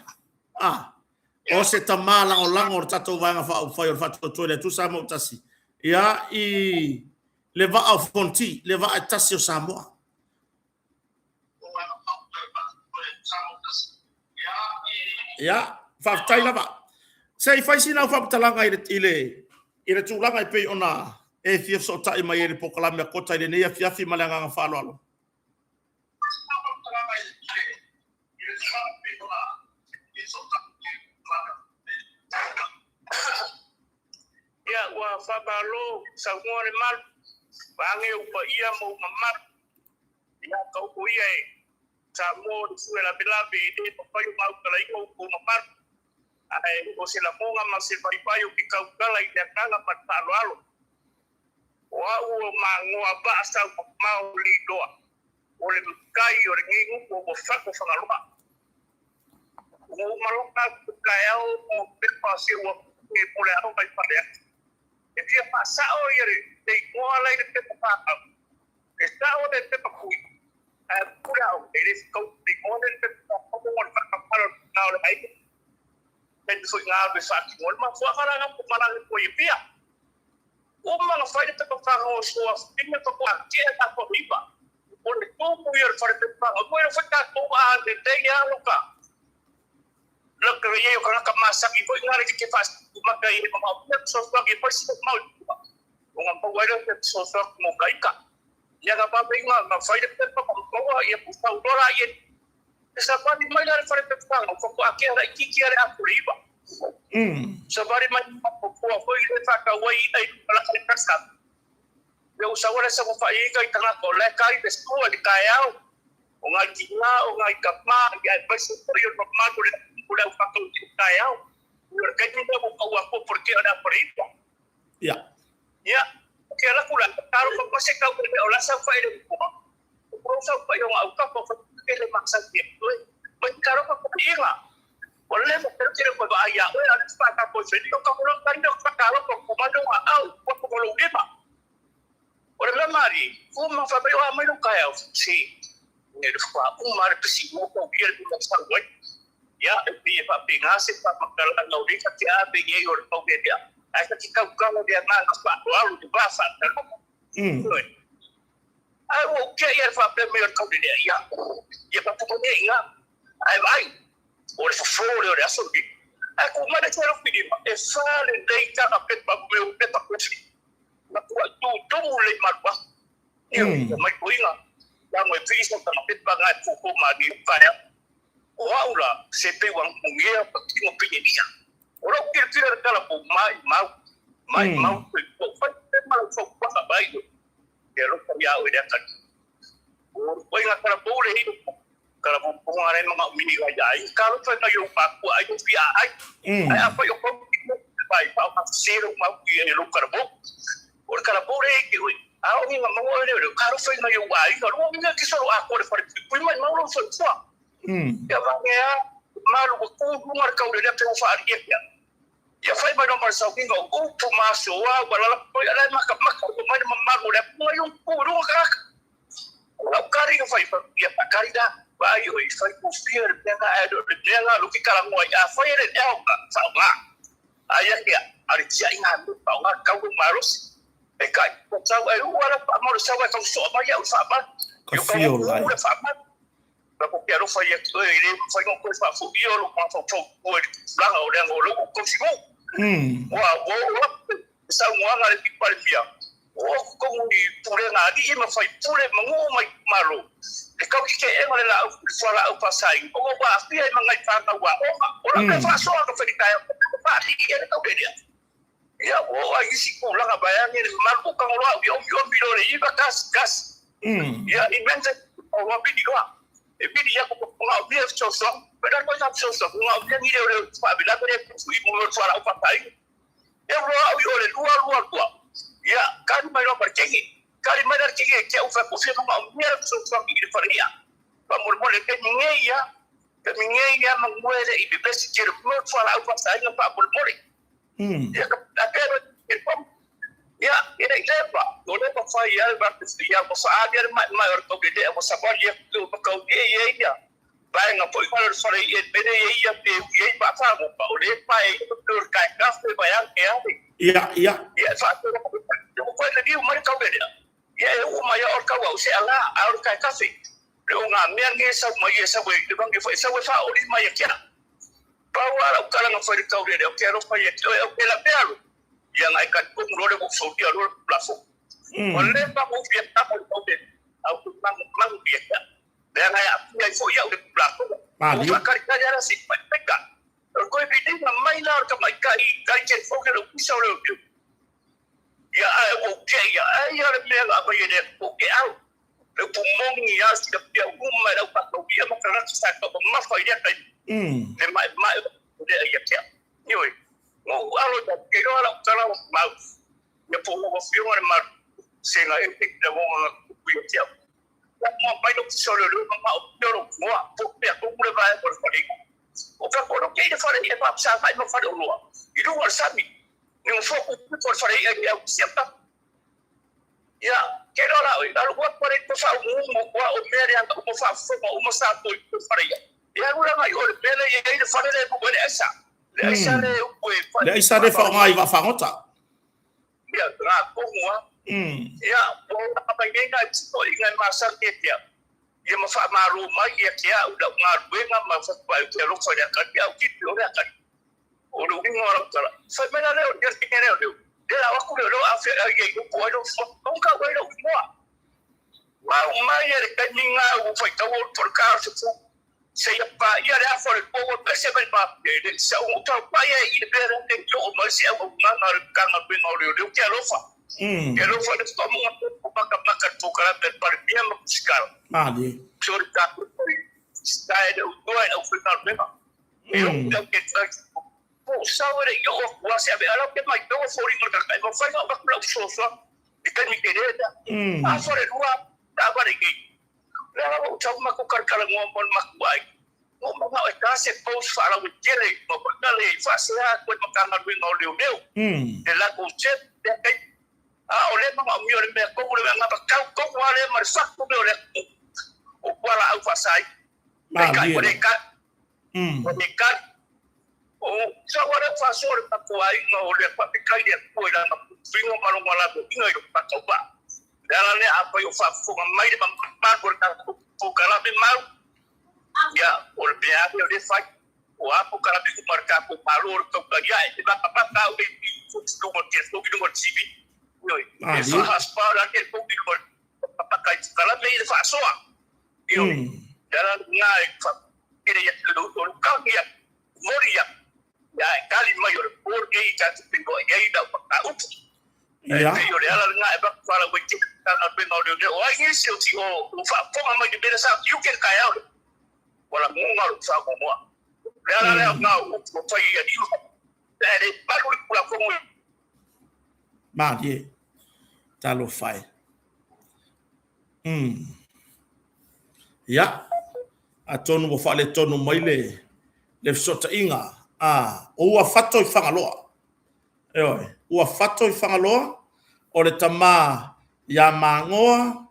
o se tamala o lango tato vanga fa o fai o fatto toile tu sa mo tasi ya i le va au fonti le va a tasi o samoa ya fa tai lava sei fai sina fa talanga ile tu langa i pe ona e fia so tai mai e pokola me kota ile ne fia fi malanga nga falo alo ya wa fa balo sa ngore mal bange u pa ia mo mamma ya ko ko ia sa mo su la bilabi de pa yu mau kala ko mamma ai o se la monga ma se pai pai o pika kala i te kala pa talo alo wa o mango ba sa mau lidoa o le kai o ngingu ko fa ngaloa o maloka ka eu o pe pase o e pole aro pai pale e fia pasa o ire de iguala i te pa está o de te pa ku pura o ire ko de o de te pa ko mo fa para na o ai ben so nga be fa ki mo ma fo fara nga ko mala ko ipia o ma la fa te pa o so pinga ko ke ta ko ipa o le ko mo ir fa te pa o mo fa ta ko a de te ya lo ka lo que yo con la masa y voy a ver qué pasa ma ka i ma so so ki pa si ma o nga pa wala te so so mo ka ika ya ga pa pinga ma fa te pa ko ya pu sa ora ye esa pa ni mai la fa te pa ko ko aki ara ki ki ara apuriba sabari mai ko ko ile fa ka wai ai la ka presa eu sa ora sa ko fa i ka tanga ko le kai de sko ali ka ya o nga ki na o nga ka ma ya pa so por yo ma ko le fa ka ka ya o ka ni mo ko wa ko porque ana apuriba ya que la kula karo ko se ka ko o la sa fa ile ko sa fa yo au ka ko que le maksa tiempo pues karo ko ira wala mo pero tira ko ba ya o ala sa ka ko se ko ko lo ka ndo ka karo ko ko ma do au ko ko lo eba ora la mari ko ma fa ba yo ma lo ka ya si ne do fa o mar psi mo ko bier ko sa wa ya e fa pinga se pa makala no di ka ya be ye yo ko be dia ai ka ki ka lo dia na pa o di ba sa ai o ke ia fa pe me ko dia ya pa ko ne ia ai vai o le fofo le aso bi ai ko ma de tero fidi e fa le dei ka pe pa me pe pa ko fi na ko tu le ma ba mai ko ia ya mo fi so ka pe pa ga ko ma di fa ya o aula se pe wan ko ngia pa ki mo pe dia o ro ki tira kala po mai ko fa pe ma fo pa ba i pero ya o dia ka o inga kara pole hi kara po ngare mga mini ga ai karo fa na yo pa ko ai pi ai apa yo ko pai pa ka zero ma ki e lo karbo o kara pole ki a o inga mo le karo fa na yo ai karo inga ki so a ko fa pi mai ma lo so fa ya va ya malu ko ku mar ka o le pe fa ari ya fa ba no mar sa ki go ko pu ma so wa wala ko ala ma ka ma ko ma ma ko le ko yo ku ro ka o kari ka fai pa ya kari da ba yo i fai ko fear de na edo de na lu ki kala mo ya fai de el ka sa ba aya ya ari ya ina lu pa nga ka ko maros e kai ko sa ai wala pa mo sa wa ka so ba ya sa ba ka feel lai ba ko ya ro fai ya to ile fai ko fa fu yo lu pa fo ko la o de ngo lu ko si mo wa sa mo nga le pa pia o ko ni pure na di ma fai pure mangu mai malo kau ki ke e la fora au pasai o wa pia i mangai tanga wa o la me fa so ka feri kai pa ti e ka bedia ya o ai si ko la ba ya ni mar ko kan lo yo biro le iba gas ya invente o wa bidi lo e bidi ya ko nga bia so so pero no ya so so nga bia ni le pa bila ko e fu i mo fora au pasai e lo yo le lo ya kan mai lo per chengi kali madar kige ke ufa ko fe ma umia so so ki faria pa mol ke mingeya mangwele ibibesi kiri mo fala ufa sa ina pa mol ya ka pero ke pom ya ina ileba ole pa fa ya ba ya mo sa adir ma orto ke de mo sa pa ya to pa ko ya ba nga po ko so re ye bede ya pe ye ba fa mo pa ole pa e to ka ka fe ba ya ya fa to ko le di mo ka be ya uma ya orka wa se ala orka kafe le nga mian nge sa mo ye sa we de bang ke sa we fa ori ma ya kia pa wa kala nga fa de ka de ke ro pa ye ke la pelo ya nga ka ko mo de ko so dia ro plafo ole pa mo fi ta mo de au mang bi ya de nga ya ya fo ya de plafo pa ka ka ya si pa ka ko bi de na mai la ka mai ka i ka ke fo ke lo so lo ya ya le la ba ye de ko ke au le pulmón ya si de uma da pa ko ya ma ka sa ko ma fa ya ka le ma de ya ke ni oi no alo da ke ro la ta la ma ya po mo fi mo ma se nga e de mo ku ya ke mo pa do so le ma o ro mo po pe ko mo ba por fa ni o fa ko no ke de fa ni pa sa fa no fa do lo i do wa sa mi ni un foco por fa ya siempre ya kero la o ko por esto fa mo o mere anda mo fa fo mo sa to fa ya ura mai o pele ye de fa de ko de esa le esa de fa ngai va fa ngota ya ra ko mo ya o pa ngai ga ko ngai ma sa ke ya ye mo fa ma ru mai ye ya u da ngar we nga ma fa pa ke ro fa ya ka ya ki lo ya ka o lu ni ngora tala fa me na le o ya ki ne o de la wa ku lo a fe ye ko do fo ka we lo mo wa mai ye ka ni nga u fa ka wo por ka se ya pa ya de a fo le po pe se ba de se o ta pa ye i de re de yo mo se o na na ka na pe no le ke lo fa ke lo fa de to mo pa ka to ka de par bien mo fiskal ali sur ka sta de o no fa na be ma yo ke po sabe yo wa se a lo que mai do fo ri mo ka mo fa no ba ko so so e ka mi querida a fo le rua da ba de ki la o cha ma ko kar kala mo mon ma kwai mo ma o ka se post fa la wikele mo ko na le fa se a ko ma ka na wi no le de la ko che de kai a o le ma mi o le me ko le na ba ka ko wa le ma sa ko le o kwa la au fa sai ka ko de ka de ka o sa wa le fa so le pa ko ai no le pa ka de ko la na fingo ma lo la ko ino yo pa ko ba dala ne apa yo fa fo mai de ma ko ta ko kala be mal ya o bia de fa o apo kala be ko marka ko palor ko ka ya e ba pa ta o ko mo ke ko ko tibi yo e fa haspa la ke ko ko pa ka kala be de fa so yo dala nga e fa ere ya lo ka ya moria ya kali mayor porque ya te ko ya ida pa up ya yo le ala nga e ba fala we ti ka na be no de o ai si o ti o fa fo ma de be sa you can kai out wala mo nga sa ko mo le ala le nga o fa ya di de ba ko la ko mo ma die ta lo fai ya a tonu mo fa le tonu mai le sota inga o wa fato i fangaloa ua fato i whangaloa o le tama ia mangoa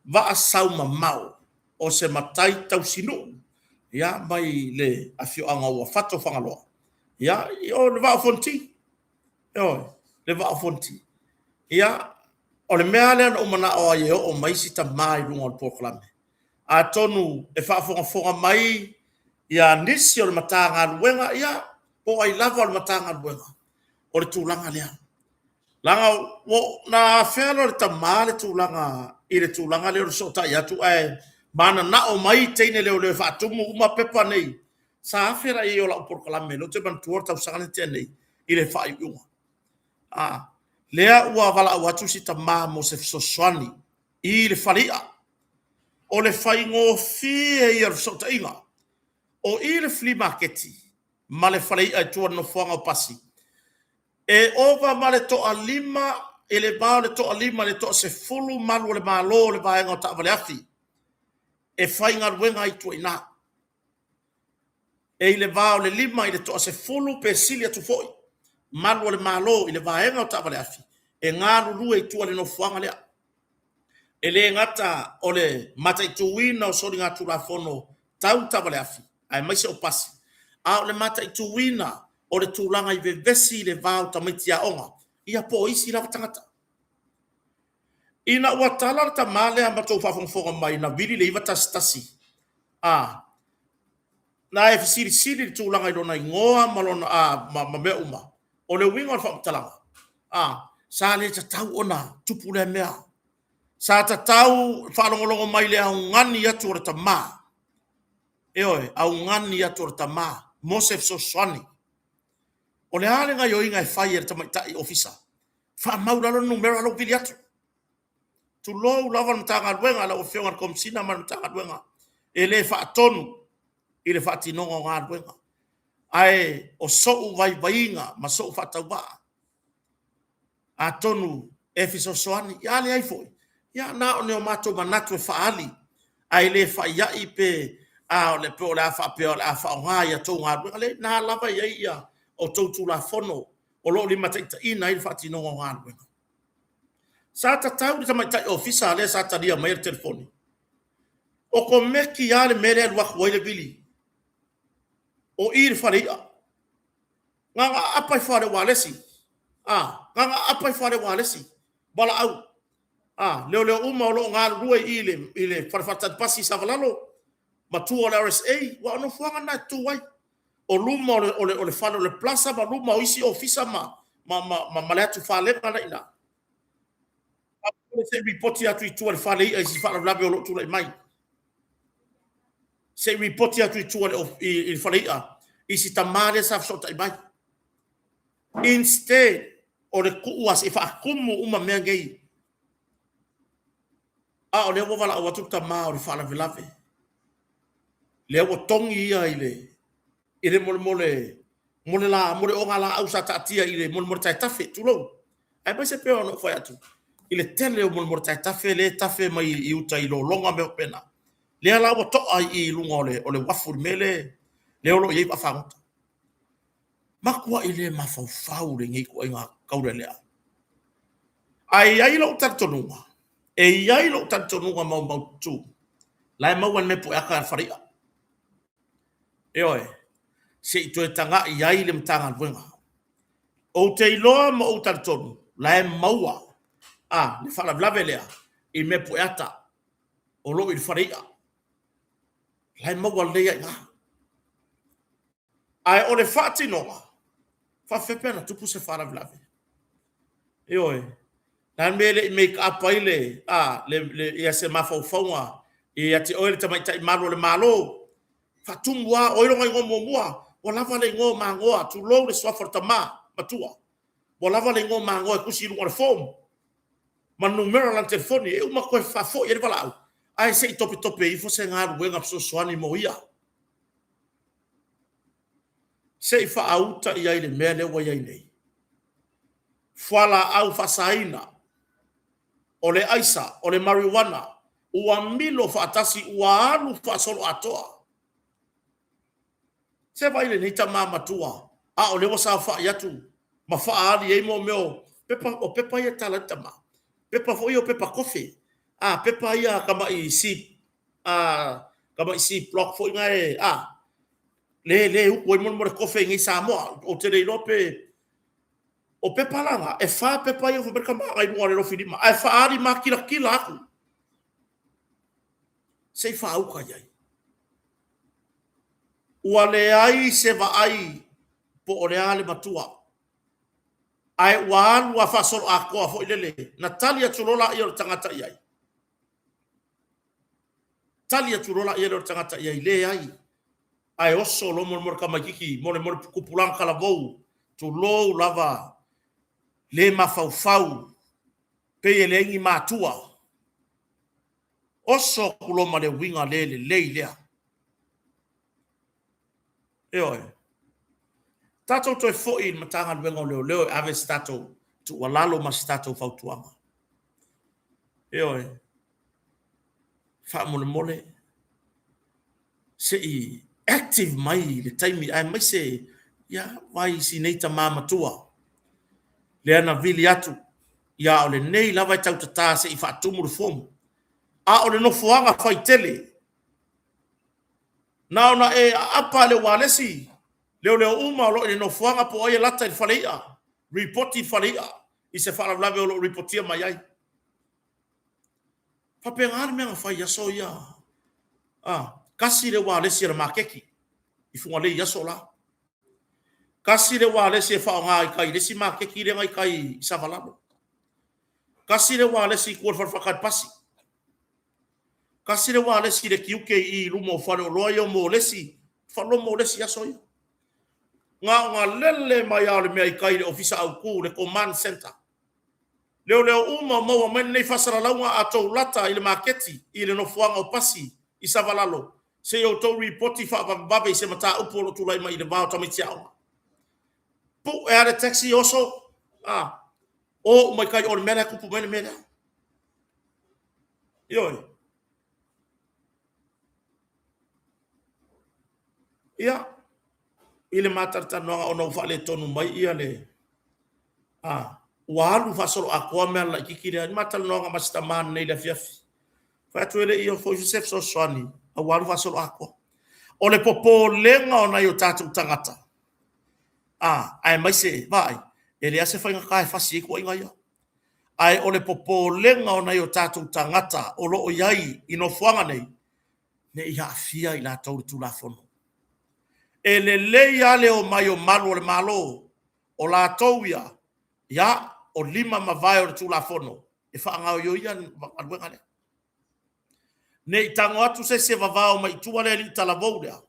va asau mamau o se matai tau sinu ia mai le afio anga ua fato whangaloa ia o le va fonti le va fonti ia o le mea lea o mana o ai o mai si tama i runga o poklame a tonu e whaafonga mai ia nisi o le matanga luenga ia o ai lava o le matanga luenga o le tūlanga lea. Langa o na whelo le tamā le tūlanga, i le tūlanga leo le sota i atu ai, mana na o mai teine le fatumu uma pepa nei sa fera i ola por kalame lo te ban tuor tau sangane te nei i le fai unga lea ua vala watu si ta ma mo se soswani i le faria o le fai ngo fie i ar sota inga o i le flea marketi ma le faria e tua no fuanga o pasi e ova ma le toa lima e le bao le toa lima le toa se fulu malu le malo le vaenga o ta vale afi e fai ngā ruenga i tua ina e i le vao le lima i le toa se fulu pe silia tu foi malu le malo i le vaenga o ta vale afi e ngā rurua i tua le no fuanga lea e le ngata o le mata i tuwina o sori ngā tura fono tau ta vale afi ai maise o pasi a o le mata i tuwina o le tūlanga i vevesi le vau tamaiti a onga, ia po isi la tangata. Ina ua tala ta male amba tau whawhongwhonga mai na vili le iwa tasi. Na e fisiri siri le tūlanga i rona i ngoa malona ma mea uma. O le winga o le whamatalanga. Sa le ta tau ona tupu le mea. Sa ta tau whalongolongo mai le au ngani atu o le ta maa. Eoe, au ngani atu o le ta maa. Mosef so swani. O le ale ngai o inga e whai e tamaitai ofisa. Wha mauralo numero alo pili atu. Tu lou lava mtanga duenga la o whionga komsina ma mtanga duenga. E le wha tonu i le wha tinonga o ngā duenga. Ai o sou vai vainga ma sou wha tau ba. A tonu e fiso soani. Ia le ai foi. Ia na o neo mato manatu e wha ali. Ai le wha iai pe o le pe o le a wha pe o le a wha o ngā ia tau ngā duenga. Le nā lava iai ia. O tautu la fono, o lo lima taita ina i whati no o ngānu. Sa ta tau ni tamaitai ofisa le sa ta ria mai telefoni. O ko meki ale mere al wak waile bili. O ir faria. Nga apa i fare walesi. Nga apa i fare walesi. Bala au. Leo uma o lo ngānu rua i le farfatad pasi sa valalo. Matua o le RSA, wa ono fuanga na tu wai. O luma o le falo le plaza ma luma o isi ofisa ma le atu fale na ina. Se ripoti atu i tua le fale i si fala labe o lo tula i mai. Se ripoti atu i tua i fale i si tamare sa fsota i mai. Instead o le kuuas i whaakumu uma mea ngei. O le wavala o watu tamā o le fala velave. Le o tongi ia i le ile mole la o ngala au sa tatia ile mole tai tafe tulo ai ba se pe ono foi atu ile tele o mole tai tafe le tafe mai i uta i lo longa me pena le ala o to ai i lunga o le wafu mele le o ye ba fa makua ile ma fau le ngi ko inga kaure le ai lo tantonunga ai lo tantonunga mau tu lai mau me po aka faria oi se i toe tanga i ai le mtanga wenga. O te iloa ma o tartonu, la e maua. Le whala vlave lea, i me pueata, o lo i whareia. La e maua lea i ngā. Ai o le whaati noa, whawhepena tupu se whala vlave. E oe, la mele i make up aile, ia se mawhauwhaunga, i ati oe le tamaita i malo le malo, Fatumwa, oironga i ngomo mua, o lava le ngō mangoa, tu lou le swafar tamā, matua. O lava le ngō mangoa, kusi ilunga le fōm. Ma numero lan telefoni, e uma koe whafo, i wala au. Ai se i tope, i fo se ngā ruenga pso soani mo ia. Se i wha auta i aile mea lewa i ainei. Whala au whasaina, o le aisa, o le marijuana, ua milo whaatasi, ua alu whaasolo atoa. Se vai le nita mama tua o lewa sa fa yatu ma fa ali e mo meo pepa ia talanta ma pepa foi o pepa coffee pepa ia kama i si block foi ngai le u mo coffee ngai sa mo o te le lope o pepa langa e fa pepa ia fo kama ai mo le fini ma e fa ali ma kila aku se fa au ka yai ua le ai se va ai po o le ale matua. Ai ua alu a whasoro a koa fo ilele. Natalia tulola i o tangata i ai. tali atu rola ia le tangata ia ile ai oso lo mo kamakiki mo le kupulang kala vou tu lo lava le mafau pe ele ngi matua oso kulo ma le winga le lea oi tato to fo in matanga wengo leo ave stato tu walalo ma stato fautuanga oi fa mole se active mai le time ai mai se ya vai si neita mama tua le ana vili atu ya ole nei lava tau tata se i fa tumu fom a ole no fuanga fai tele na ona e apa le walesi leo uma lo no fuanga po ai lata i falia report i falia i se fala lave o reportia mai ai fa pengar me fai ya so ya kasi le walesi le makeki i funga le ya so la kasi le walesi fa nga kai le si makeki le ngai kai sa valado kasi le walesi ko fa fakat pasi kasi le walesi le kiuke i lumo fa lo yo mo lesi fa lo mo lesi ya so ya nga lele mai ale mai kai le ofisa au ku le command center leo uma mo men nei fasara launga ato lata ile marketi ile no fuanga o pasi i savalalo se yo to reporti fa babe se mata upolo tu lai mai le ba to mitiao pu era taxi oso o mai kai on mena ku pu mena yo ya ile matarta no ono fa le tonu mai ia le walu fa solo akwa mela kikira matal no nga masta man nei la fiafi fa tuele io fo Joseph so swani a walu fa solo akwa o le popo lenga ona yo tatu tangata ai mai se vai ele ase fa nga kai fa si ko inga yo ai o le popo lenga ona yo tatu tangata o lo yai ino fuanga nei ne ia fia ila tau tu la fono ele le ya le o mai o malo le malo o la tauia ya o lima mavai o tu la fono e fa nga yo ia alwenga le ne tango atu se vavao mai tu ale li tala voda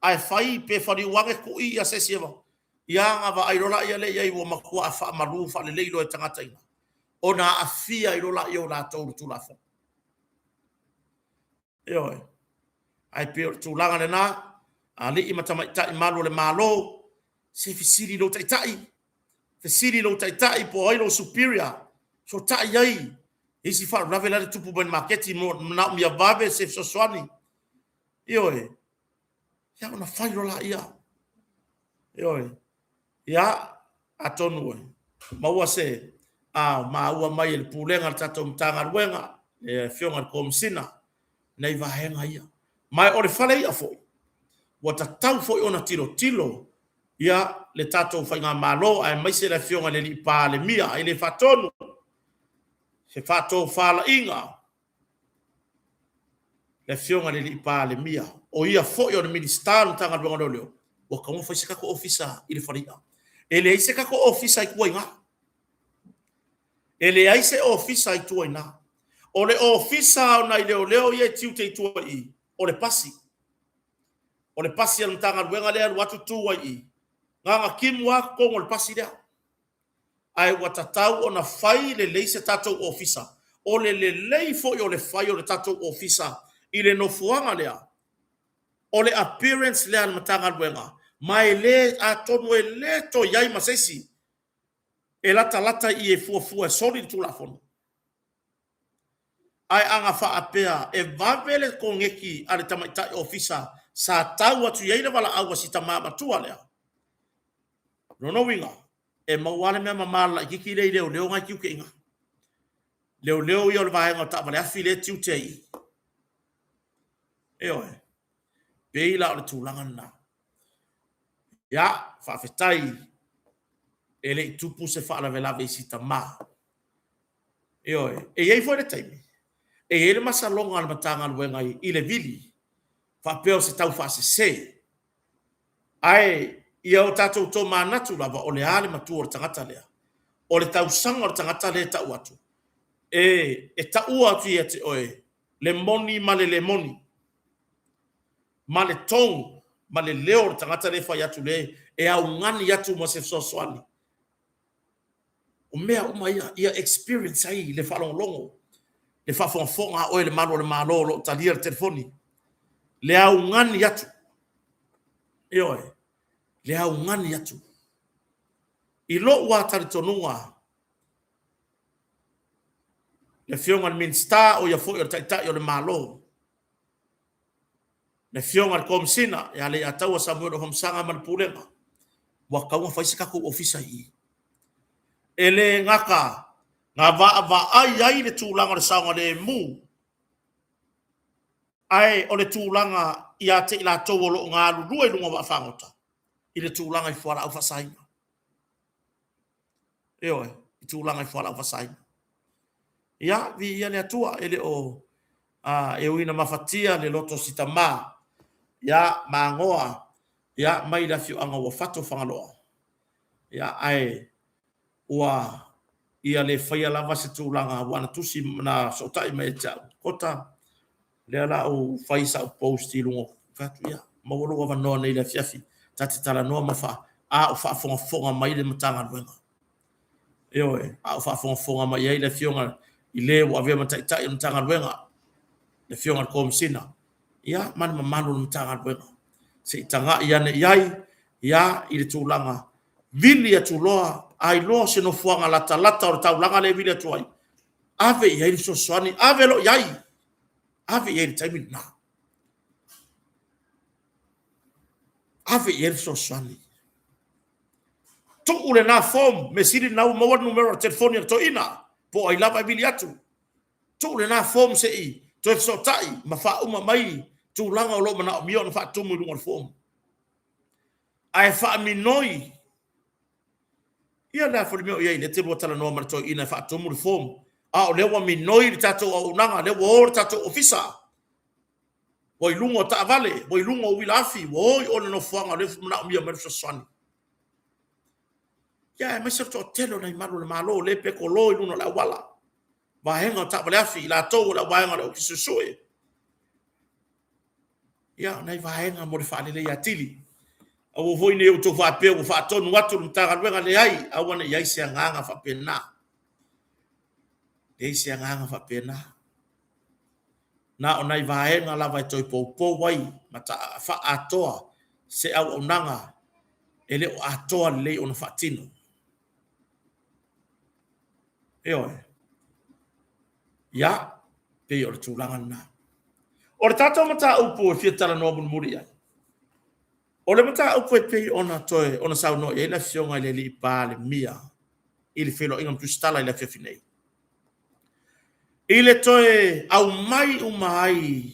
ai fai pe fa di wange ku ia se ia nga va ai rola ia le ia wo makua fa maru fa le leilo e tangata ina ona afia i rola ia la tau tu la fono yo ai pe tu langa le na ali i mata mai tai malo le malo se fisiri lo tai Fesiri lo tai po ai lo superior so tai ai isi fa ravela de tupu ben marketi mo na mi ababe se so swani yo ya una failo la yo ya atonu ma wa se ma wa mai el pulenga tato mtanga wenga fionga komsina na iva henga ia mai ore fale ia fo wata tau fo ona tilo ia le tato fainga malo ai mai se la fionga le lipa le mia ile fatonu se fato fala inga le fionga le lipa le mia o ia fo yo le ministero tanga bongo leo o ka mo fa sika ko ofisa ile faria ele ise ka ko ofisa i kuinga ele ai se ofisa i tuina o le ofisa na leo ye tiute tuai o le pasi al tanga bongo le watu tuai nga kimwa ko ngol pasida ai watatau ona fai le leise tato officer o le lei fo yo le fai o le tato officer ile no fuanga lea o le appearance le an matanga wenga mai le atonu le to yai masesi e lata i e fu solid tu la fono ai anga fa apea e vavele ko ngeki ale tamaita officer sa tau atu yai le wala awa sita mama tua lea no winga e mawale me mamala kiki leo nga kiuke inga leo yo le vai ngata vale afile tiutei beila o tulanga na ya fa fetai ele tupu se fa la vela visita ma e ei foi de time e ele masalonga al matanga al wenga ile vili fa peo se tau fa se ai ia o tatou to manatu lava o le ale matu o le tangata lea o le tausanga o le tangata lea tau atu e tau atu ia te oe le moni ma le moni ma le tong, ma le leo tangata le fai atu le, e au ngani atu mo se soani. O mea uma ia experience ai le whalonglongo, le whafonga o le malo lo talia le telefoni. Le au ngani atu. E oe, le au ngani atu. I lo ua taritonunga, le fionga min star o ia fo i taitai o le malo. Le fionga komsina, ya le ataua Samuel o homsanga man pulenga. Wa kaunga faisika ku ofisa i. Ele ngaka, nga va ai le tūlanga le saunga le mu. Ai o le tūlanga ia te ila tau lo ngā lulua i lunga wa whangota. I le tūlanga i whara au whasainga. E oe, i tūlanga i whara au whasainga. Ia, vi ia le atua, ele o e uina mawhatia le loto sita mā. Ia, mā ngoa, ia, mai la fiu anga wa whato whangaloa. Ia, ai, ua ia le whaia lava se tūlanga wana tusi na sotai mai tau. Kota, le ala o whaisa o posti lungo. Fatu ia, mawaro wa wanoa nei le fiafi. Tati tala noa mawha, a o whaafonga mai le matanga ruenga. E oe, a o whaafonga mai ai le fionga i le wa vea mataitai o matanga ruenga. Le fionga komsina. Ia, mani mamanu le matanga ruenga. Se itanga iane iai, ia i le tūlanga. Vili atu loa, ai loa se no fuanga lata o tau langa le vili atu ai. Ave iai li soani, ave lo iai. Ave iai li taimi na. Ave iai li soani. Tuku le na form, me siri na mawa numero telefoni to ina, po ai lava vili atu. Tuku le na form se i, to e sotai, ma fa uma mai, tu langa o lo mana o mio na fa tumu i lunga form. Ai fa minoi, ia na fo meo ia le te botala no mar to ina fa to form a o le wa minoi le tato o nanga le wo tato ofisa o ilungo ta vale o ilungo wilafi o o no fuanga le na mi mer so swani ia me se to telo na malo le pe ko lo ilungo la wala va henga ta vale afi la to la wa nga o kisusue ia na va henga mo le fa le ya tili o voi ne o to fa pe o fa tonu watu mtanga lwenga le ai a wana ia se nganga fa pena le se nganga fa pena na ona i vai nga lava to po wai mata fa atoa se au onanga ele o atoa le ona fa tino eo ya pe o tulanga na o tato mata upo fietala no muri o le mata au pe ona toe ona sa no e la fionga le li pa le mia il felo ingam tu stala le fefinei ile toe au mai umai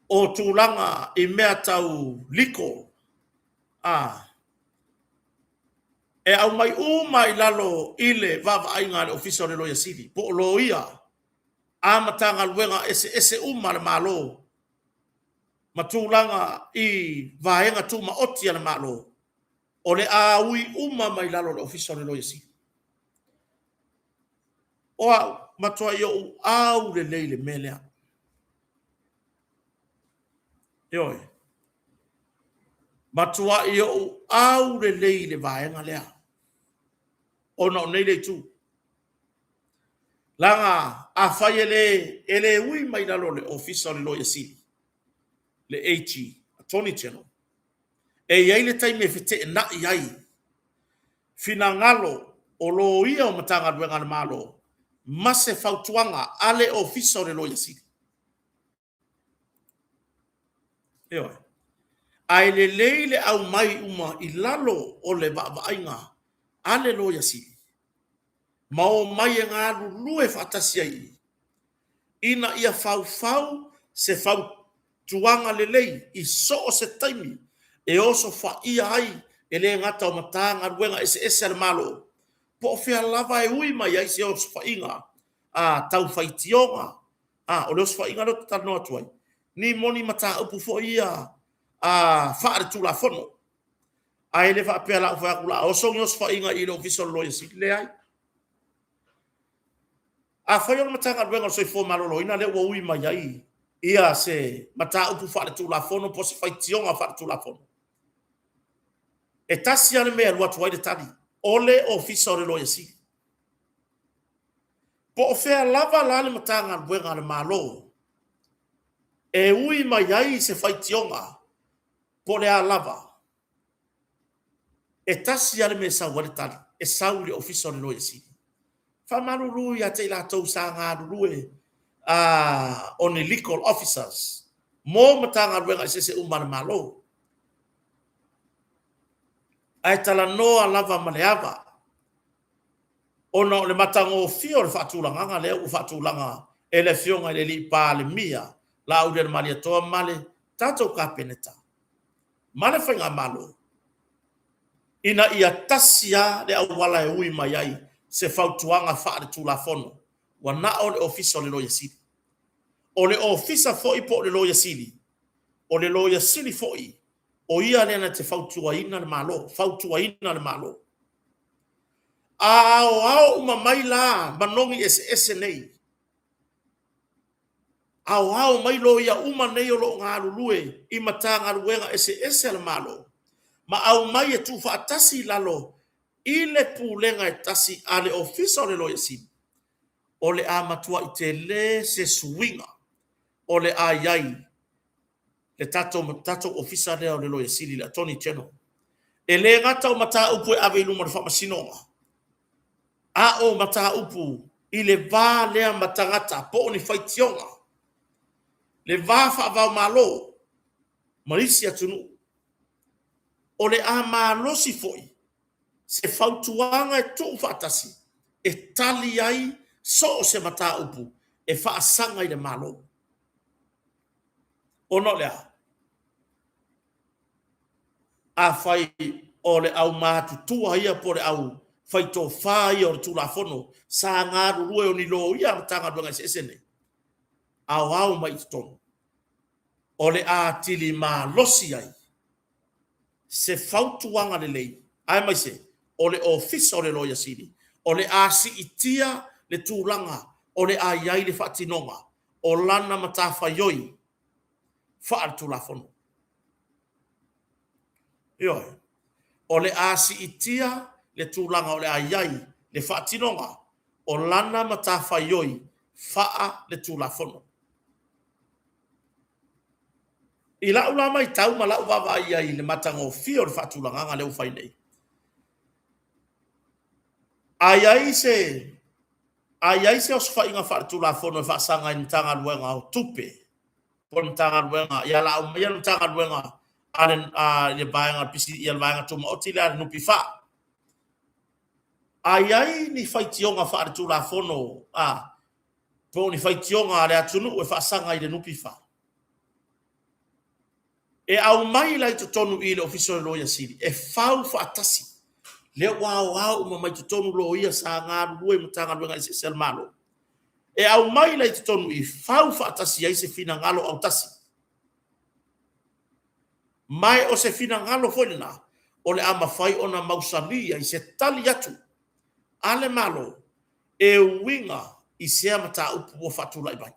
o tulanga e mea tau liko e au mai umai lalo ile vava ainga le ofisa le loya sili po lo ia a matanga luenga ese le malo matulanga i vaenga tu ma oti ana malo o le a ui mai lalo le ofisa le loya sili o matoa yo au le leile melea yo matua yo au le leile vaenga lea ona nei le tu langa a faiele ele ui mai lalo le ofisa le loya sili le AG attorney general e ia le taime fete na iai fina ngalo o lo ia o matanga duenga malo mase fautuanga ale ofisa le loya sili yo ai le leile au mai uma ilalo o le vaainga ale loya sili ma o mai ngā lulue fatasi ai ina ia fau se fau tuanga lelei i so se taimi e oso fa ia ai ele ngata o matanga ruenga ese al malo po fia lava e ui mai ai se oso fa inga tau faitionga o le oso fa inga lo tano atuai ni moni mata upu fo ia fa tu la fono ai le fa pe la fa kula oso oso fa inga i lo official lawyer si le ai fa yo matanga ruenga so fo malo ina le wo ui mai ai ia se mata upu fa tu la fono po se faitionga fa tu la fono e tasi ane mea lua tuai de tali ole ofisa o le loia si po o fea lava lale matanga buenga le malo e ui mai ai se faitionga po le a lava e tasi ane mea sa wale tali e sau le ofisa o le loia si fa malulu ia te la tau sa ngā lulue on the legal officers mo matanga buenga se umana malo ai tala noa lava maleava ona le matango fio le fatulanga le u fatulanga ele fionga le li pa le mia la u de malia to male tato ka peneta male fanga malo ina ia tasia le awala e ui mai ai se fautuanga fa de tula fono wana o le officer le loya sili o le officer fo ipo le loya sili o le loya sili fo i o ia le na te fautua ina le malo ao uma mai la manongi ese nei ao mai lo ia uma nei o lo ngā lulue i matanga luenga ese le malo ma au mai e tu fa atasi lalo i le pulenga e tasi ale ofisa o le loia sini o le a matua i te le se swinga o le a iai le tato ofisa lea o le loia sini le attorney general e le ngata o mata upu e ave iluma le whamasinonga a o mata upu i le vā lea matangata po ni whaitionga le vā whaavau malo marisi atunu o le a malosi foi se fautuanga e tu fatasi e tali ai so se mata upu e faasanga i le malo o no lea a fai o le au matutua ia po le au fai to fai o le tulafono sa ngā rurue o ni lo ia matanga duanga se esene au mai tonu o le a tili malosi ai se fautuanga le lei ai mai se o le ofisa o le loia sini o le a si itia le tūlanga o le a iai le whatinonga o lana matawhaioi whaar tulafono ioi o le a si itia le tūlanga o le a iai le whatinonga o lana matawhaioi whaa le tulafono i lau la mai tau ma lau wawa iai le matanga o fio le whatulanga nga leu whai nei ai se os fa inga fa tu la fono fa sanga in tanga luenga o tupe pon tanga luenga ya la o ya tanga luenga alen le bainga pisi ya bainga tu mo tila no pifa ai ni faitionga fa tu la fono po ni faitionga le atunu e fa sanga i le no pifa e au mai lai to tonu i le official lawyer siri e fau fa atasi le wow mai tonu lo ia sa ngā lue matanga luenga i se sel malo e au mai lai tonu i fau fa atasi ai se fina ngalo au tasi mai o se fina ngalo foina o le ama fai ona mausali i se tali atu ale malo e winga i se mata upu o fatula i bai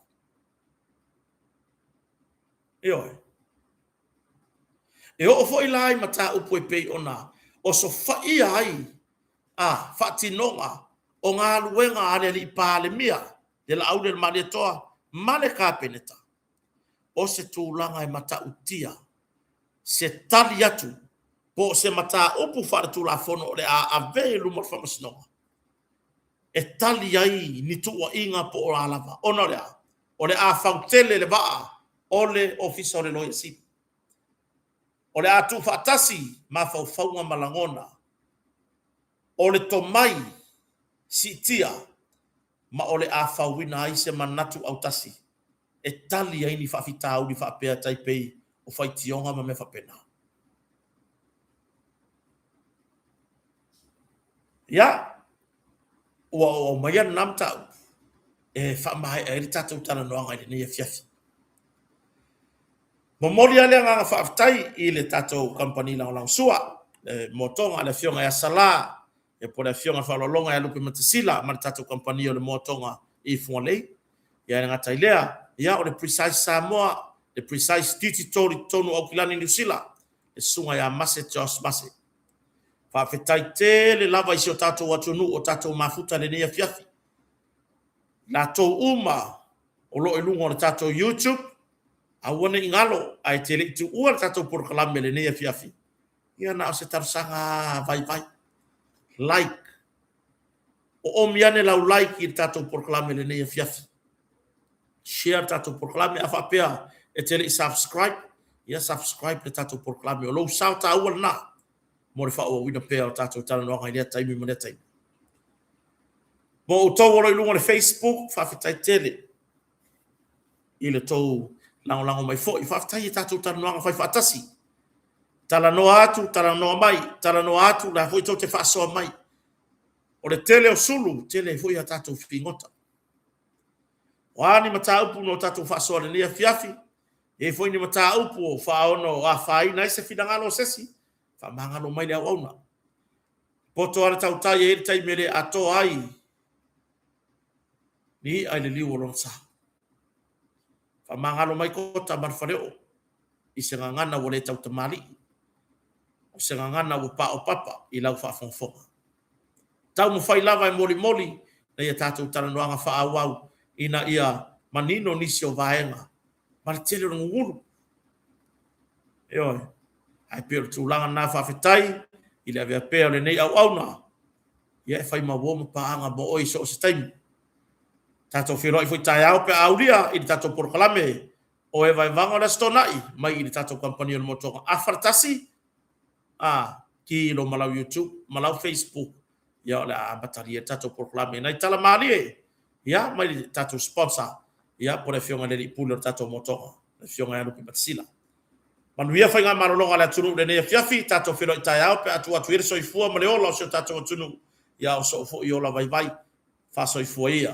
e o foi lai mata upu e pei ona o so fai ai fatinonga o ngā luenga ale li pāle mia de la aude male toa male ka peneta o se tūlanga i mata utia se tali atu po se mata upu whare tūla fono o le a vei luma whamasinonga e tali ai ni tua inga po o alava ono lea o le a fautele le vaa o le ofisa o le loia si o le atu fatasi ma faufaunga malangona o le tomai si tia ma o le a fauina ai se manatu au tasi e tali ai ni whawhitau ni whapea taipei o whaitionga ma me whapena ia o maia nam tau e whamai e ritatou tana noanga i nei e fiafi Momoli ale nga whaftai i le tatou company lang sua mo tonga le fionga ya sala e po le fionga whalolonga ya lupe matasila ma le tatou company o le mo tonga i fualei ia nga tailea ia o le precise Samoa, le precise digital tonu au kilani New Zealand, e sunga ya mase Jos mase. Whawhetai te le lava isi o tātou watunu o tātou mafuta le nea fiafi. La tau uma o lo e lunga o tātou YouTube, a wane ingalo ai te le itu ua tātou porokalame le nea fiafi. Ia na o se tarusanga vai vai. Like. O omiane lau like i tātou porokalame le nea fiafi. Share tātou porokalame a whapea e te le subscribe. Ia subscribe le tātou porokalame o lo sao tā ua na. Mo le whao wina pēr o tātou tala noa ngai lea taimi mo lea taimi. Mo o tau oro i lunga le Facebook, whawhetai tele. I le tau lango mai fo, i whawhetai e tātou tala noa ngai whawhatasi. Tala noa atu, tala noa mai, tala noa atu, la hoi tau te whaasoa mai. O le tele o sulu, tele hoi a tātou whingota. O ani mata upu no tātou whaasoa le nea fiafi, e foi ni mata upu o whaono a whaina i se whidangalo sesi. Whamangalo mai lea wauna. Poto ara tau tai e tai mere ato ai. Ni ai le liu o lona sa. Whamangalo mai kota marwhareo. I se ngangana o le tau tamali. O se ngangana o pa o papa i lau whaafonfonga. Tau mo whai lava e moli moli na ia tātou taranoanga whaawau ina ia manino nisi o vaenga. Maritele o nguru. Eoi. Ai pero tūlanga nā whawhetai, i le avea pēo le nei au auna. Ia e whai mawoma paanga mo oi so o se taimi. Tātou whiroi fwoi tai au pe auria, i le tātou porokalame, o e vai vanga la stonai, mai i le tātou kampani o le motonga. A wharatasi, ki lo malau YouTube, malau Facebook, ia o le a batari e tātou porokalame. Nai tala maali e, ia, mai le tātou sponsor, ia, po le fionga le li pule o tātou motonga, le fionga e anuki batisila. Manuia fai ngā marolonga le atunu le nea fiafi, tātou whiro i tai au, pe atu atu ere soifua ma le ola o seo tātou atunu, ia o so fo i ola vai vai, wha soifua ia.